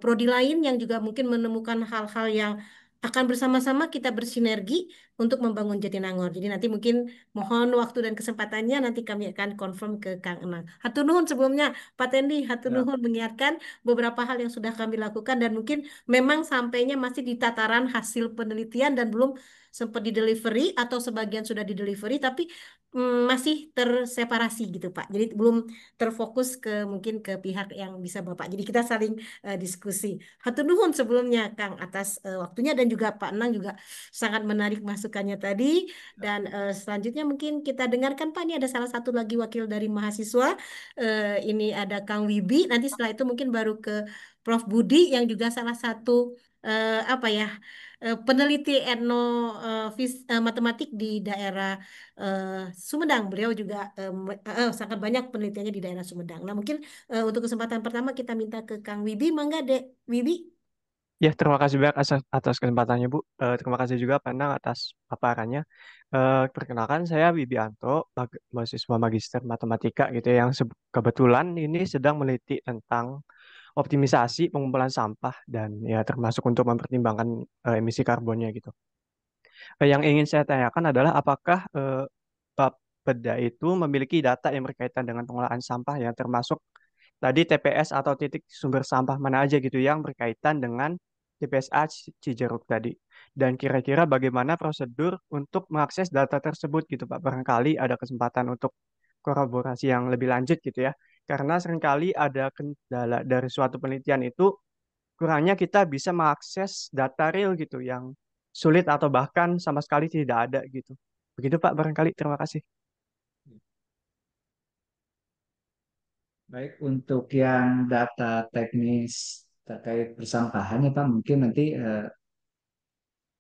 prodi lain yang juga mungkin menemukan hal-hal yang akan bersama-sama kita bersinergi untuk membangun Jatinangor. Jadi nanti mungkin mohon waktu dan kesempatannya nanti kami akan confirm ke Kang Enang. Hatur nuhun sebelumnya Pak Tendi, hatur Ya, nuhun mengingatkan beberapa hal yang sudah kami lakukan dan mungkin memang sampainya masih di tataran hasil penelitian dan belum sempat di delivery atau sebagian sudah di delivery tapi masih terseparasi gitu Pak. Jadi belum terfokus ke mungkin ke pihak yang bisa Bapak. Jadi kita saling diskusi. Hatur nuhun sebelumnya Kang atas waktunya dan juga Pak Enang juga sangat menarik masukannya tadi. Dan selanjutnya mungkin kita dengarkan Pak, ini ada salah satu lagi wakil dari mahasiswa. Ini ada Kang Wibi. Nanti setelah itu mungkin baru ke Prof. Budi yang juga salah satu apa ya peneliti matematik di daerah eh, Sumedang. Beliau juga sangat banyak penelitiannya di daerah Sumedang. Nah mungkin untuk kesempatan pertama kita minta ke Kang Wibi, mangga Dek Wibi. Ya, terima kasih banyak atas kesempatannya, Bu. Terima kasih juga Pandang atas paparannya. Perkenalkan, saya Wibianto, mahasiswa Magister Matematika gitu ya, yang kebetulan ini sedang meneliti tentang optimisasi pengumpulan sampah dan ya termasuk untuk mempertimbangkan emisi karbonnya gitu. Yang ingin saya tanyakan adalah apakah Bapeda itu memiliki data yang berkaitan dengan pengolahan sampah ya, termasuk tadi TPS atau titik sumber sampah mana aja gitu yang berkaitan dengan TPSA Cijeruk tadi. Dan kira-kira bagaimana prosedur untuk mengakses data tersebut gitu Pak? Barangkali ada kesempatan untuk kolaborasi yang lebih lanjut gitu ya. Karena seringkali ada kendala dari suatu penelitian itu kurangnya kita bisa mengakses data real gitu yang sulit atau bahkan sama sekali tidak ada gitu. Begitu Pak, barangkali. Terima kasih. Baik, untuk yang data teknis terkait persampahan ya Pak, mungkin nanti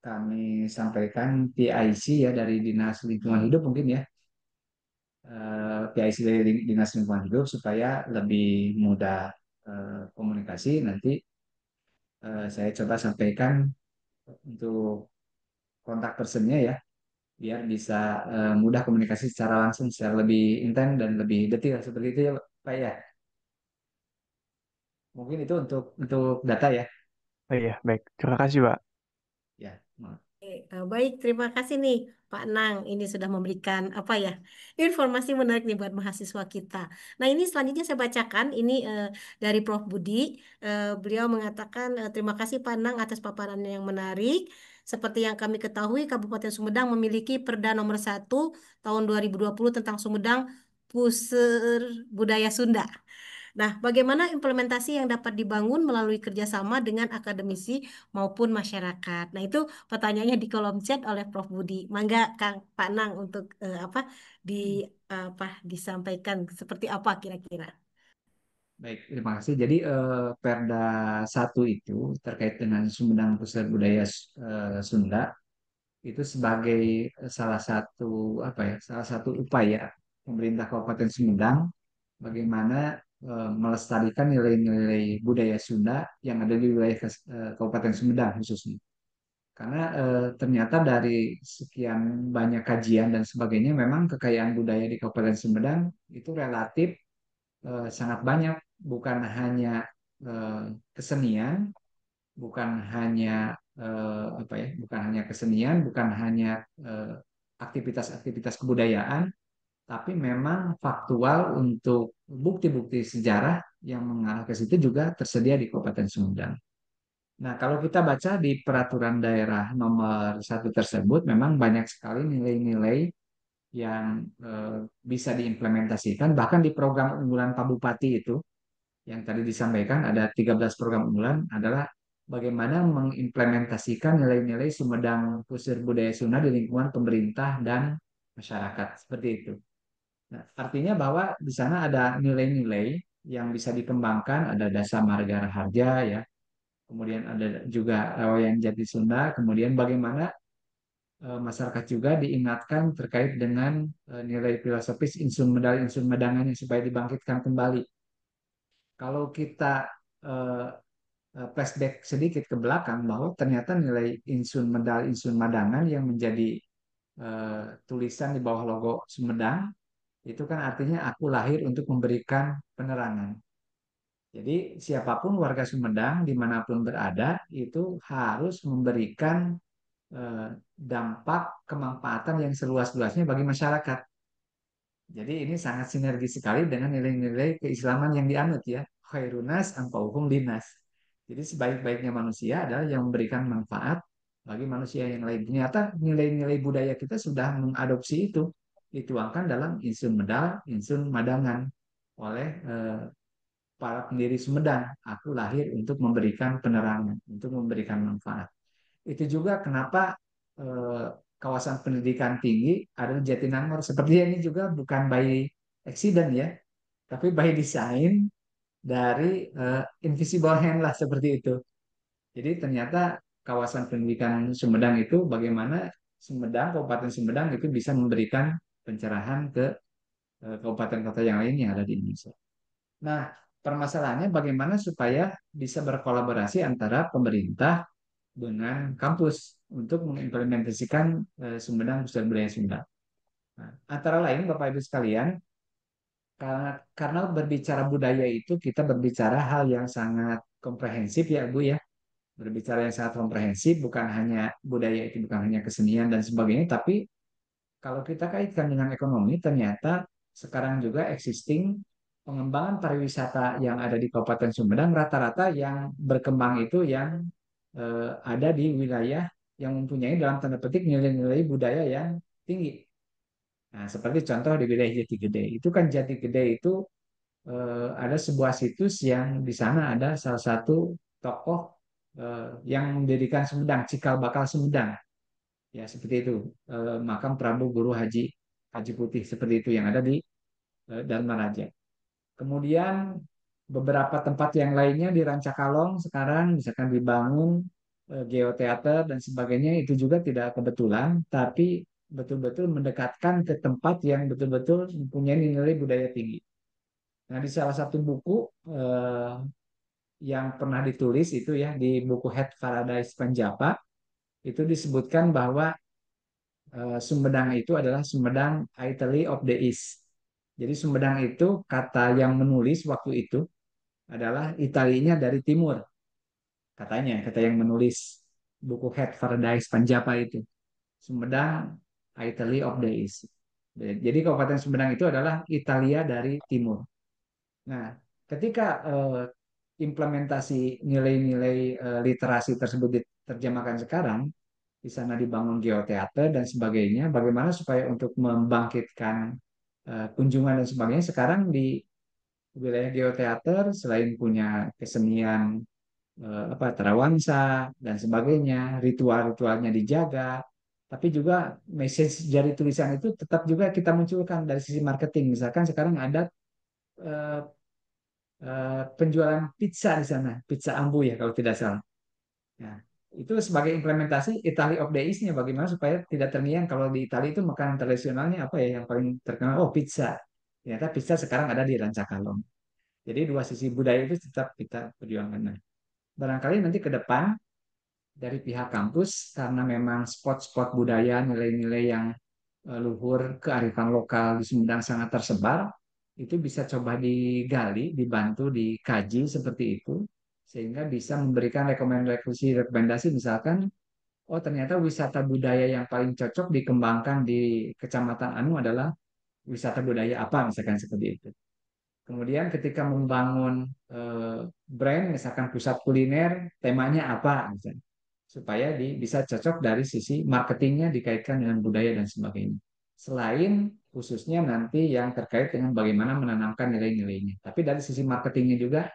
kami sampaikan PIC ya dari Dinas Lingkungan Hidup mungkin ya, PIC dari Dinas Lingkungan Hidup supaya lebih mudah komunikasi. Nanti saya coba sampaikan untuk kontak personnya ya, biar bisa mudah komunikasi secara langsung, secara lebih intens dan lebih detail seperti itu ya Pak ya. Mungkin itu untuk data ya. Oh iya, baik. Terima kasih Pak. Ya, Baik, terima kasih nih Pak Nang. Ini sudah memberikan apa ya informasi menarik nih buat mahasiswa kita. Nah ini selanjutnya saya bacakan ini dari Prof Budi. Beliau mengatakan terima kasih Pak Nang atas paparannya yang menarik. Seperti yang kami ketahui, Kabupaten Sumedang memiliki Perda nomor 1 tahun 2020 tentang Sumedang Puseur Budaya Sunda. Nah, bagaimana implementasi yang dapat dibangun melalui kerjasama dengan akademisi maupun masyarakat? Nah, itu pertanyaannya di kolom chat oleh Prof Budi. Mangga Kang Pak Nang untuk di disampaikan seperti apa kira-kira? baik, terima kasih. Jadi Perda 1 itu terkait dengan Sumedang Pusat Budaya Sunda itu sebagai salah satu apa ya, salah satu upaya pemerintah Kabupaten Sumedang bagaimana melestarikan nilai-nilai budaya Sunda yang ada di wilayah Kabupaten Sumedang khususnya. Karena ternyata dari sekian banyak kajian dan sebagainya, memang kekayaan budaya di Kabupaten Sumedang itu relatif sangat banyak, bukan hanya kesenian, bukan hanya apa ya, bukan hanya kesenian, bukan hanya eh, aktivitas-aktivitas kebudayaan, tapi memang faktual untuk bukti-bukti sejarah yang mengarah ke situ juga tersedia di Kabupaten Sumedang. Nah, kalau kita baca di peraturan daerah nomor 1 tersebut, memang banyak sekali nilai-nilai yang bisa diimplementasikan, bahkan di program unggulan Pak Bupati itu, yang tadi disampaikan ada 13 program unggulan adalah bagaimana mengimplementasikan nilai-nilai Sumedang Pusir Budaya Sunda di lingkungan pemerintah dan masyarakat, seperti itu. Nah, artinya bahwa di sana ada nilai-nilai yang bisa dikembangkan, ada Dasa Marga Harja ya, kemudian ada juga Rawayan Jati Sunda, kemudian bagaimana masyarakat juga diingatkan terkait dengan nilai filosofis insun medal insun medangannya supaya dibangkitkan kembali. Kalau kita eh, flashback sedikit ke belakang bahwa ternyata nilai insun medal insun madangan yang menjadi tulisan di bawah logo Sumedang itu kan artinya aku lahir untuk memberikan penerangan. Jadi siapapun warga Sumedang dimanapun berada itu harus memberikan dampak kemanfaatan yang seluas-luasnya bagi masyarakat. Jadi ini sangat sinergi sekali dengan nilai-nilai keislaman yang dianut ya. Khairunas anfa'uhum linas. Jadi sebaik-baiknya manusia adalah yang memberikan manfaat bagi manusia yang lain. Ternyata nilai-nilai budaya kita sudah mengadopsi itu. Dituangkan dalam Insun Medal, Insun Madangan oleh para pendiri Sumedang. Aku lahir untuk memberikan penerangan, untuk memberikan manfaat. Itu juga kenapa eh, kawasan pendidikan tinggi adalah Jatinangor. Sepertinya ini juga bukan by accident ya, tapi by design dari invisible hand lah seperti itu. Jadi ternyata kawasan pendidikan Sumedang itu bagaimana Sumedang, Kabupaten Sumedang itu bisa memberikan pencerahan ke kabupaten kota yang lain yang ada di Indonesia. Nah, permasalahannya bagaimana supaya bisa berkolaborasi antara pemerintah dengan kampus untuk mengimplementasikan Sumedang Pusat Budaya Sunda. Nah, antara lain Bapak Ibu sekalian, karena berbicara budaya itu kita berbicara hal yang sangat komprehensif ya Bu ya. Berbicara yang sangat komprehensif, bukan hanya budaya itu, bukan hanya kesenian dan sebagainya, tapi kalau kita kaitkan dengan ekonomi, ternyata sekarang juga existing pengembangan pariwisata yang ada di Kabupaten Sumedang rata-rata yang berkembang itu yang ada di wilayah yang mempunyai dalam tanda petik nilai-nilai budaya yang tinggi. Nah, seperti contoh di wilayah Jati Gede. Itu kan Jati Gede itu ada sebuah situs yang di sana ada salah satu tokoh yang mendirikan Sumedang, Cikal Bakal Sumedang. Ya, seperti itu. Makam Prabu Guru Haji Putih seperti itu yang ada di Dharma Raja. Kemudian beberapa tempat yang lainnya di Rancakalong sekarang misalkan dibangun geoteater dan sebagainya itu juga tidak kebetulan, tapi betul-betul mendekatkan ke tempat yang betul-betul mempunyai nilai budaya tinggi. Nah, di salah satu buku yang pernah ditulis itu ya di buku Head Paradise Panjapa itu disebutkan bahwa Sumedang itu adalah Sumedang Italy of the East. Jadi Sumedang itu kata yang menulis waktu itu adalah Italinya dari timur, katanya, kata yang menulis buku Head Paradise Panjapa itu. Sumedang Italy of the East. Jadi Kabupaten Sumedang itu adalah Italia dari timur. Nah, ketika implementasi nilai-nilai literasi tersebut diterjemahkan sekarang, di sana dibangun geoteater dan sebagainya, bagaimana supaya untuk membangkitkan kunjungan dan sebagainya, sekarang di wilayah geoteater selain punya kesenian terawansa dan sebagainya, ritual-ritualnya dijaga, tapi juga message dari tulisan itu tetap juga kita munculkan dari sisi marketing. Misalkan sekarang ada eh, penjualan pizza di sana, pizza Ambu ya kalau tidak salah. Nah, itu sebagai implementasi Italy of the East-nya bagaimana supaya tidak terngiang kalau di Italia itu makanan tradisionalnya apa ya yang paling terkenal, oh pizza. Ternyata pizza sekarang ada di Rancakalong. Jadi dua sisi budaya itu tetap kita perjuangkan. Nah, barangkali nanti ke depan dari pihak kampus karena memang spot-spot budaya, nilai-nilai yang luhur kearifan lokal di Sumedang sangat tersebar, itu bisa coba digali, dibantu, dikaji seperti itu, sehingga bisa memberikan rekomendasi misalkan, oh ternyata wisata budaya yang paling cocok dikembangkan di Kecamatan Anu adalah wisata budaya apa, misalkan seperti itu. Kemudian ketika membangun brand, misalkan pusat kuliner, temanya apa, misalnya, supaya bisa cocok dari sisi marketingnya dikaitkan dengan budaya dan sebagainya. Selain khususnya nanti yang terkait dengan bagaimana menanamkan nilai-nilainya. Tapi dari sisi marketingnya juga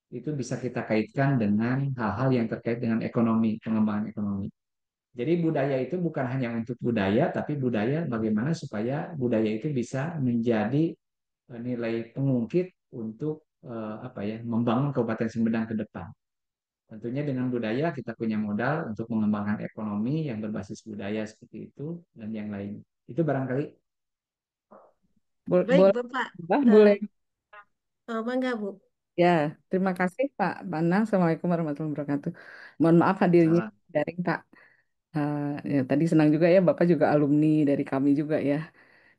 itu bisa kita kaitkan dengan hal-hal yang terkait dengan ekonomi, pengembangan ekonomi. Jadi budaya itu bukan hanya untuk budaya, tapi budaya bagaimana supaya budaya itu bisa menjadi nilai pengungkit untuk apa ya membangun Kabupaten Sumedang ke depan. Tentunya dengan budaya kita punya modal untuk mengembangkan ekonomi yang berbasis budaya seperti itu dan yang lain. Itu barangkali. Baik, Boleh, Bapak. boleh. Mangga, Bu. Ya, terima kasih Pak Banang. Assalamualaikum warahmatullahi wabarakatuh. Mohon maaf hadirnya Salah. daring Pak. Ya, tadi senang juga ya, Bapak juga alumni dari kami juga ya.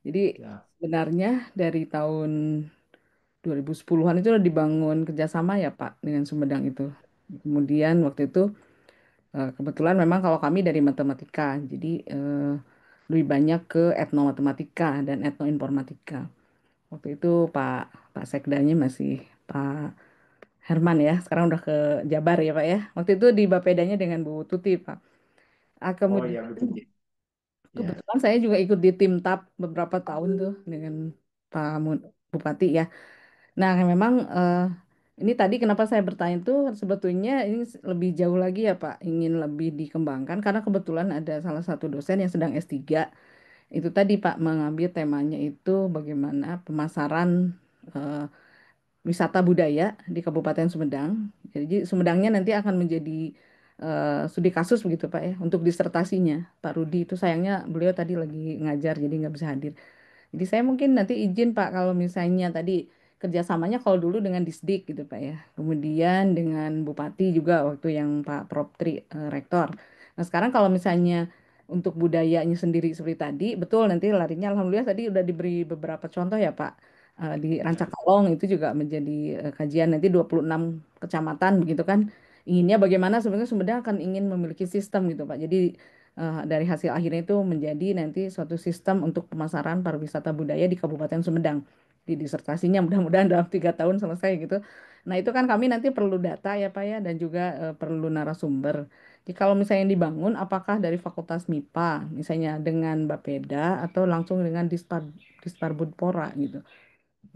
Jadi Ya. sebenarnya dari tahun 2010-an itu udah dibangun kerjasama ya Pak dengan Sumedang itu. Kemudian waktu itu kebetulan memang kalau kami dari matematika, jadi lebih banyak ke etnomatematika dan etnoinformatika. Waktu itu Pak Sekdanya masih Pak Herman ya, sekarang udah ke Jabar ya Pak ya. Waktu itu di Bapedanya dengan Bu Tuti Pak. Oh Kemudian ya betul. Ya. kebetulan saya juga ikut di tim TAP beberapa tahun tuh dengan Bupati ya. Nah memang ini tadi kenapa saya bertanya tuh sebetulnya ini lebih jauh lagi ya Pak, ingin lebih dikembangkan karena kebetulan ada salah satu dosen yang sedang S3. Itu tadi Pak mengambil temanya itu bagaimana pemasaran eh, wisata budaya di Kabupaten Sumedang. Jadi Sumedangnya nanti akan menjadi studi kasus begitu Pak ya untuk disertasinya. Pak Rudi itu sayangnya beliau tadi lagi ngajar jadi nggak bisa hadir. Jadi saya mungkin nanti izin Pak kalau misalnya tadi kerjasamanya kalau dulu dengan Disdik gitu Pak ya. Kemudian dengan Bupati juga waktu yang Pak Proptri Rektor. Nah sekarang kalau misalnya untuk budayanya sendiri seperti tadi, betul nanti larinya Alhamdulillah tadi udah diberi beberapa contoh ya Pak. Di Ya. Rancakalong itu juga menjadi kajian nanti 26 kecamatan begitu kan inginnya bagaimana sebenarnya Sumedang akan ingin memiliki sistem gitu Pak. Jadi dari hasil akhirnya itu menjadi nanti suatu sistem untuk pemasaran pariwisata budaya di Kabupaten Sumedang. Di disertasinya mudah-mudahan dalam 3 tahun selesai gitu. Nah itu kan kami nanti perlu data ya Pak ya dan juga perlu narasumber. Jadi kalau misalnya dibangun, apakah dari Fakultas MIPA misalnya dengan Bapeda atau langsung dengan Disparbudpora gitu.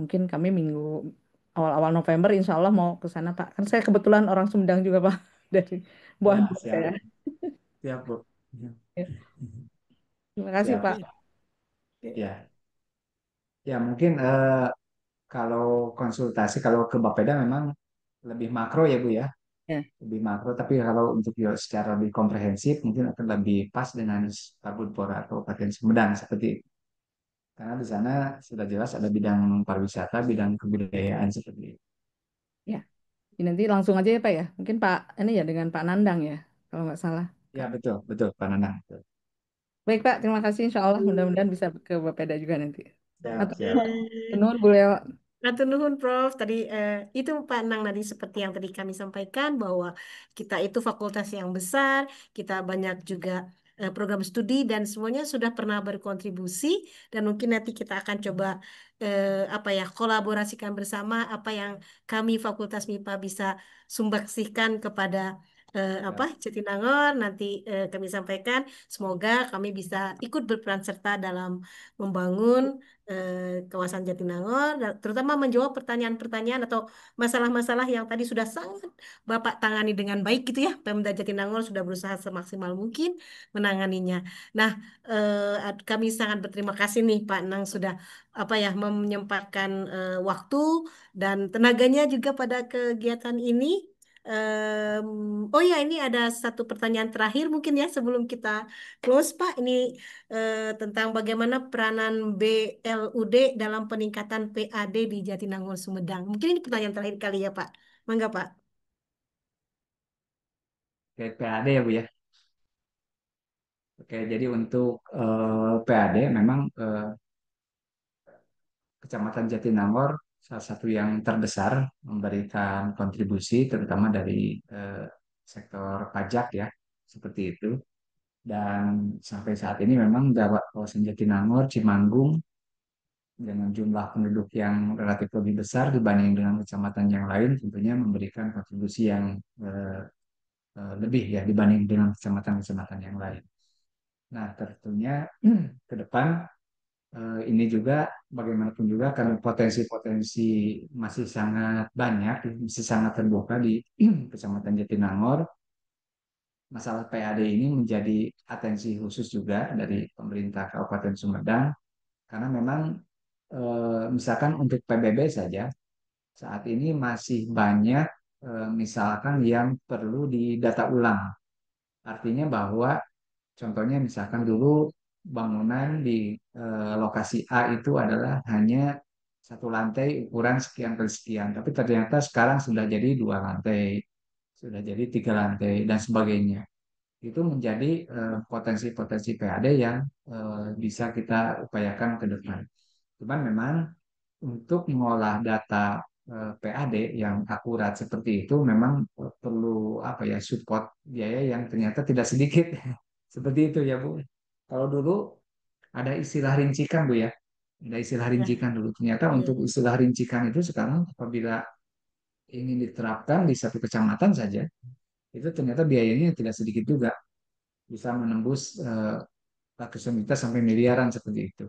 Mungkin kami minggu awal-awal November insya Allah mau ke sana Pak. Kan saya kebetulan orang Sumedang juga Pak dari Buah Ya, saya. siap. Siap, Bu. Ya. Ya, terima kasih Siap. Pak. Ya. Ya, mungkin kalau konsultasi kalau ke Bapeda memang lebih makro ya, Bu ya. Ya, Lebih makro, tapi kalau untuk secara lebih komprehensif mungkin akan lebih pas dengan Tabudpora atau Kabupaten Sumedang seperti itu. Karena di sana sudah jelas ada bidang pariwisata, bidang kebudayaan seperti itu. ya. Ini nanti langsung aja ya Pak ya. Mungkin Pak ini ya dengan Pak Nandang ya kalau nggak salah. Ya, Kak. betul, betul, Pak Nanang. Betul. Baik Pak, terima kasih insya Allah mudah-mudahan bisa ke Bapeda juga nanti. Siap, Atau siap. Nuhun Bu Leo. Atur nuhun Prof. Tadi itu Pak Nang tadi seperti yang tadi kami sampaikan bahwa kita itu fakultas yang besar, kita banyak juga program studi dan semuanya sudah pernah berkontribusi dan mungkin nanti kita akan coba apa ya kolaborasikan bersama apa yang kami Fakultas MIPA bisa sumbangsihkan kepada apa Ya. Jatinangor nanti kami sampaikan semoga kami bisa ikut berperan serta dalam membangun kawasan Jatinangor, terutama menjawab pertanyaan-pertanyaan atau masalah-masalah yang tadi sudah sangat Bapak tangani dengan baik gitu ya. Pemda Jatinangor sudah berusaha semaksimal mungkin menanganinya. Nah, kami sangat berterima kasih nih Pak Nang sudah apa ya menyempatkan waktu dan tenaganya juga pada kegiatan ini. Oh ya, ini ada satu pertanyaan terakhir mungkin ya sebelum kita close Pak. Ini tentang bagaimana peranan BLUD dalam peningkatan PAD di Jatinangor Sumedang. Mungkin ini pertanyaan terakhir kali ya Pak. Mangga Pak. Oke, PAD ya, Bu ya. Oke, jadi untuk PAD memang Kecamatan Jatinangor salah satu yang terbesar memberikan kontribusi terutama dari sektor pajak ya, seperti itu. Dan sampai saat ini memang kawasan Jatinangor, Cimanggung dengan jumlah penduduk yang relatif lebih besar dibanding dengan kecamatan yang lain tentunya memberikan kontribusi yang eh, lebih ya dibanding dengan kecamatan-kecamatan yang lain. Nah, tentunya ke depan ini juga bagaimanapun juga karena potensi-potensi masih sangat banyak, masih sangat terbuka di Kecamatan Jatinangor, masalah PAD ini menjadi atensi khusus juga dari pemerintah Kabupaten Sumedang karena memang misalkan untuk PBB saja saat ini masih banyak misalkan yang perlu didata ulang. Artinya bahwa contohnya misalkan dulu bangunan di lokasi A itu adalah hanya satu lantai ukuran sekian per sekian, tapi ternyata sekarang sudah jadi 2 lantai, sudah jadi 3 lantai dan sebagainya. Itu menjadi potensi-potensi PAD yang bisa kita upayakan ke depan. Cuman memang untuk mengolah data PAD yang akurat seperti itu memang perlu apa ya support biaya yang ternyata tidak sedikit. Seperti itu ya Bu. Kalau dulu ada istilah rincikan Bu ya. Ada istilah Ya, rincikan dulu. Ternyata untuk hmm, istilah rincikan itu sekarang apabila ingin diterapkan di satu kecamatan saja, itu ternyata biayanya tidak sedikit juga. Bisa menembus ratusan juta sampai miliaran seperti itu.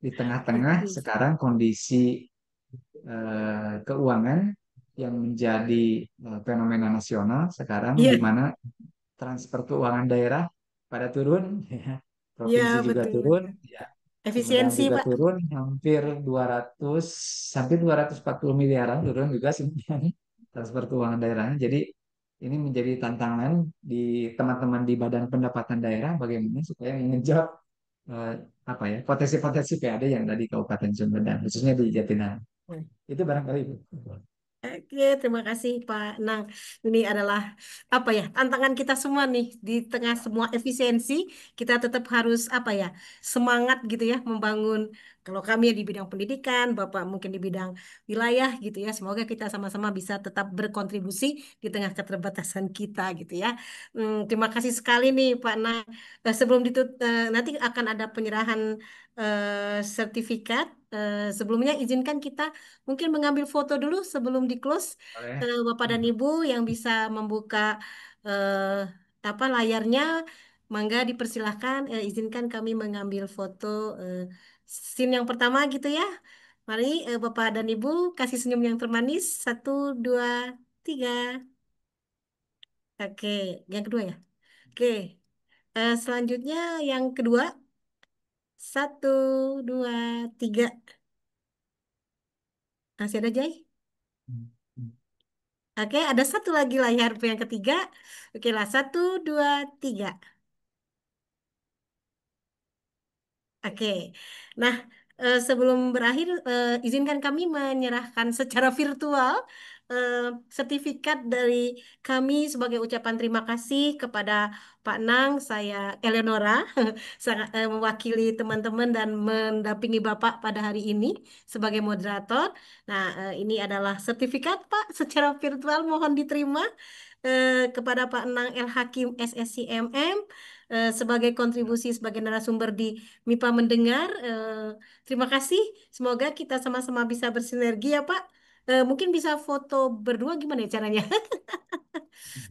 Di tengah-tengah betul. sekarang kondisi keuangan yang menjadi fenomena nasional sekarang di Iya, mana transfer keuangan daerah pada turun, ya. iya Provinsi juga betul turun, betul. ya. Sumedang Efisiensi juga Pak. turun hampir 200 hampir 240 miliaran turun juga Sumedang transfer keuangan daerahnya. Jadi ini menjadi tantangan di teman-teman di Badan Pendapatan Daerah bagaimana supaya mengejar eh, apa ya potensi-potensi PAD yang ada di Kabupaten Sumedang khususnya di Jatinangor. Itu barangkali Bu. Oke, terima kasih Pak Nang. Ini adalah apa ya, tantangan kita semua nih di tengah semua efisiensi, kita tetap harus apa ya, semangat gitu ya membangun. Kalau kami di bidang pendidikan, Bapak mungkin di bidang wilayah gitu ya. Semoga kita sama-sama bisa tetap berkontribusi di tengah keterbatasan kita gitu ya. Terima kasih sekali nih Pak Nang. Sebelum nanti akan ada penyerahan sertifikat. Sebelumnya izinkan kita mungkin mengambil foto dulu sebelum di close. Boleh. Bapak dan Ibu yang bisa membuka eh, apa layarnya, mangga dipersilahkan. Izinkan kami mengambil foto eh, scene yang pertama gitu ya. Mari Bapak dan Ibu kasih senyum yang termanis. Satu, dua, tiga. Oke, yang kedua ya. Oke, selanjutnya yang kedua. Satu, dua, tiga. Masih ada Jai? Oke, ada satu lagi layar yang ketiga. Oke lah, satu, dua, tiga. Oke, nah sebelum berakhir, izinkan kami menyerahkan secara virtual eh, sertifikat dari kami sebagai ucapan terima kasih kepada Pak Nang, saya Eleonora, sangat mewakili teman-teman dan mendampingi Bapak pada hari ini sebagai moderator. Nah, ini adalah sertifikat Pak secara virtual, mohon diterima kepada Pak Nang El Hakim SSCMM sebagai kontribusi sebagai narasumber di MIPA Mendengar. Terima kasih. Semoga kita sama-sama bisa bersinergi ya Pak. Mungkin bisa foto berdua gimana ya caranya?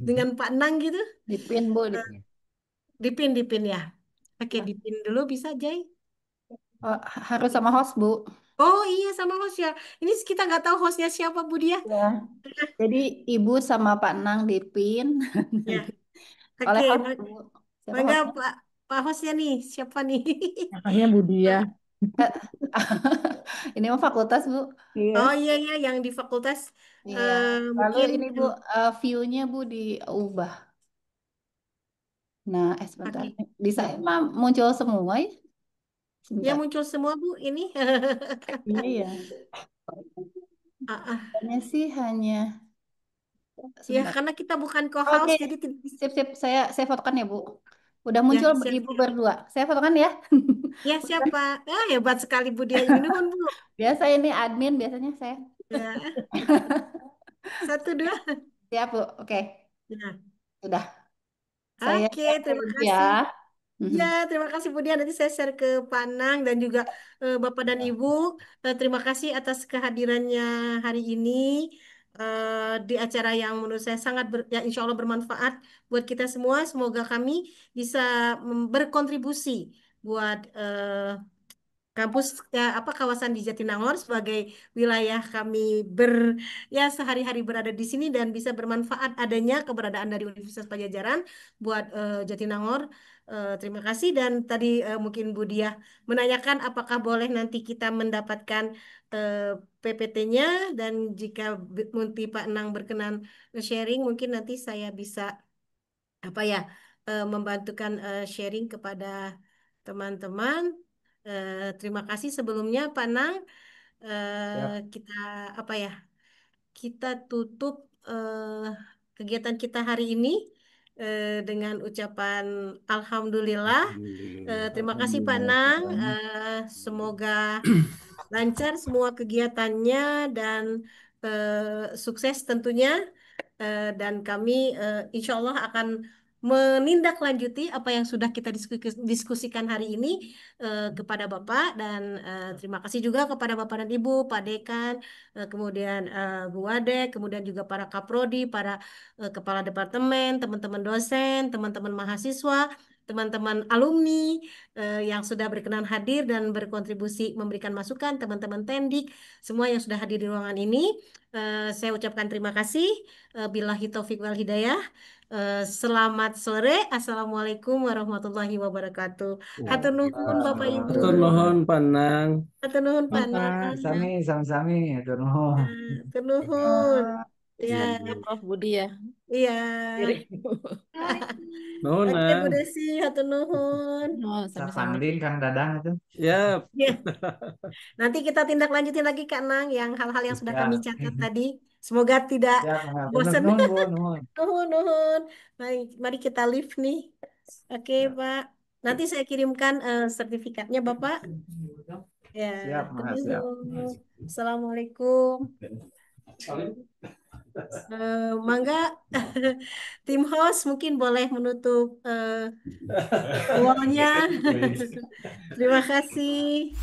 Dengan Pak Nang gitu. Dipin, Bu, Eh, dipin. dipin ya. Oke, dipin dulu bisa Jay. Oh, harus sama host, Bu. Oh iya sama host ya. Ini kita nggak tahu hostnya siapa Bu Dia. Ya. Jadi Ibu sama Pak Nang dipin. Ya. Oleh Oke, host, Bu. Siapa mangga hostnya? Pak hostnya nih siapa nih? Makanya Budi ya. Eh, Ini mah fakultas, Bu. Oh Iya. iya iya yang di fakultas Iya. Lalu mungkin ini, Bu, view-nya, Bu, diubah. Nah, sebentar. oke. Di saya mah muncul semua ya. Ya Sebentar. muncul semua Bu ini. Iya, iya. Ah, ah. Kayaknya sih hanya Ya sebentar. karena kita bukan Oke, co-host jadi tidak bisa. sip, sip. Saya fotokan ya, Bu. Udah Ya muncul siap Ibu siap. berdua. Saya fotokan ya. Ya siapa? Ah hebat sekali Bu Dia ini nuhun Bu. Biasa ini admin biasanya saya. Ya satu dua. Siap, Bu. Oke, Ya. sudah. Saya Oke share ke terima Ibu ya. kasih. Mhm. Ya, terima kasih Bu Dia. Nanti saya share ke Pak Nang dan juga Bapak dan Ibu. Terima kasih atas kehadirannya hari ini di acara yang menurut saya sangat ya, insya Allah bermanfaat buat kita semua. Semoga kami bisa berkontribusi buat kampus ya apa kawasan di Jatinangor sebagai wilayah kami ya sehari-hari berada di sini dan bisa bermanfaat adanya keberadaan dari Universitas Pajajaran buat Jatinangor. Terima kasih dan tadi mungkin Bu Diah menanyakan apakah boleh nanti kita mendapatkan PPT-nya dan jika nanti Pak Nang berkenan sharing mungkin nanti saya bisa apa ya membantukan sharing kepada teman-teman. Terima kasih sebelumnya Pak Nang. Ya. Kita apa ya? Kita tutup kegiatan kita hari ini dengan ucapan Alhamdulillah. Alhamdulillah. Terima kasih Pak Alhamdulillah. Nang. Tuhan. Semoga lancar semua kegiatannya dan sukses tentunya. Dan kami insya Allah akan menindaklanjuti apa yang sudah kita diskusikan hari ini kepada Bapak dan terima kasih juga kepada Bapak dan Ibu, Pak Dekan, kemudian Bu Wade, kemudian juga para Kaprodi, para kepala departemen, teman-teman dosen, teman-teman mahasiswa, teman-teman alumni yang sudah berkenan hadir dan berkontribusi memberikan masukan, teman-teman Tendik, semua yang sudah hadir di ruangan ini. Saya ucapkan terima kasih. Billahi taufik wal hidayah. Selamat sore. Assalamualaikum warahmatullahi wabarakatuh. Hatur nuhun Bapak Ibu. Atur nuhun Panang. Hatur nuhun Pak Pak. Nang. Sami, sami-sami. Atur nuhun. Hatur nuhun. Ya, Ya, Prof Budi ya. iya. Nuhun, Oke, Bu Nang. Desi, hatur nuhun. Oh, Sa sama-sama. Pandin, Kang Dadang itu. Ya, Ya, nanti kita tindak lanjutin lagi Kak Nang yang hal-hal yang sudah kami Siap. catat tadi. Semoga tidak Siap, Kang. bosan. Nuhun, Bu, nuhun. Nuhun, nuhun. Mari kita live nih. Oke, Siap. Pak. Nanti saya kirimkan sertifikatnya, Bapak. Ya, Siap, Mas, siap. nuhun. Assalamualaikum. Mangga, tim host mungkin boleh menutup wallnya. Terima kasih.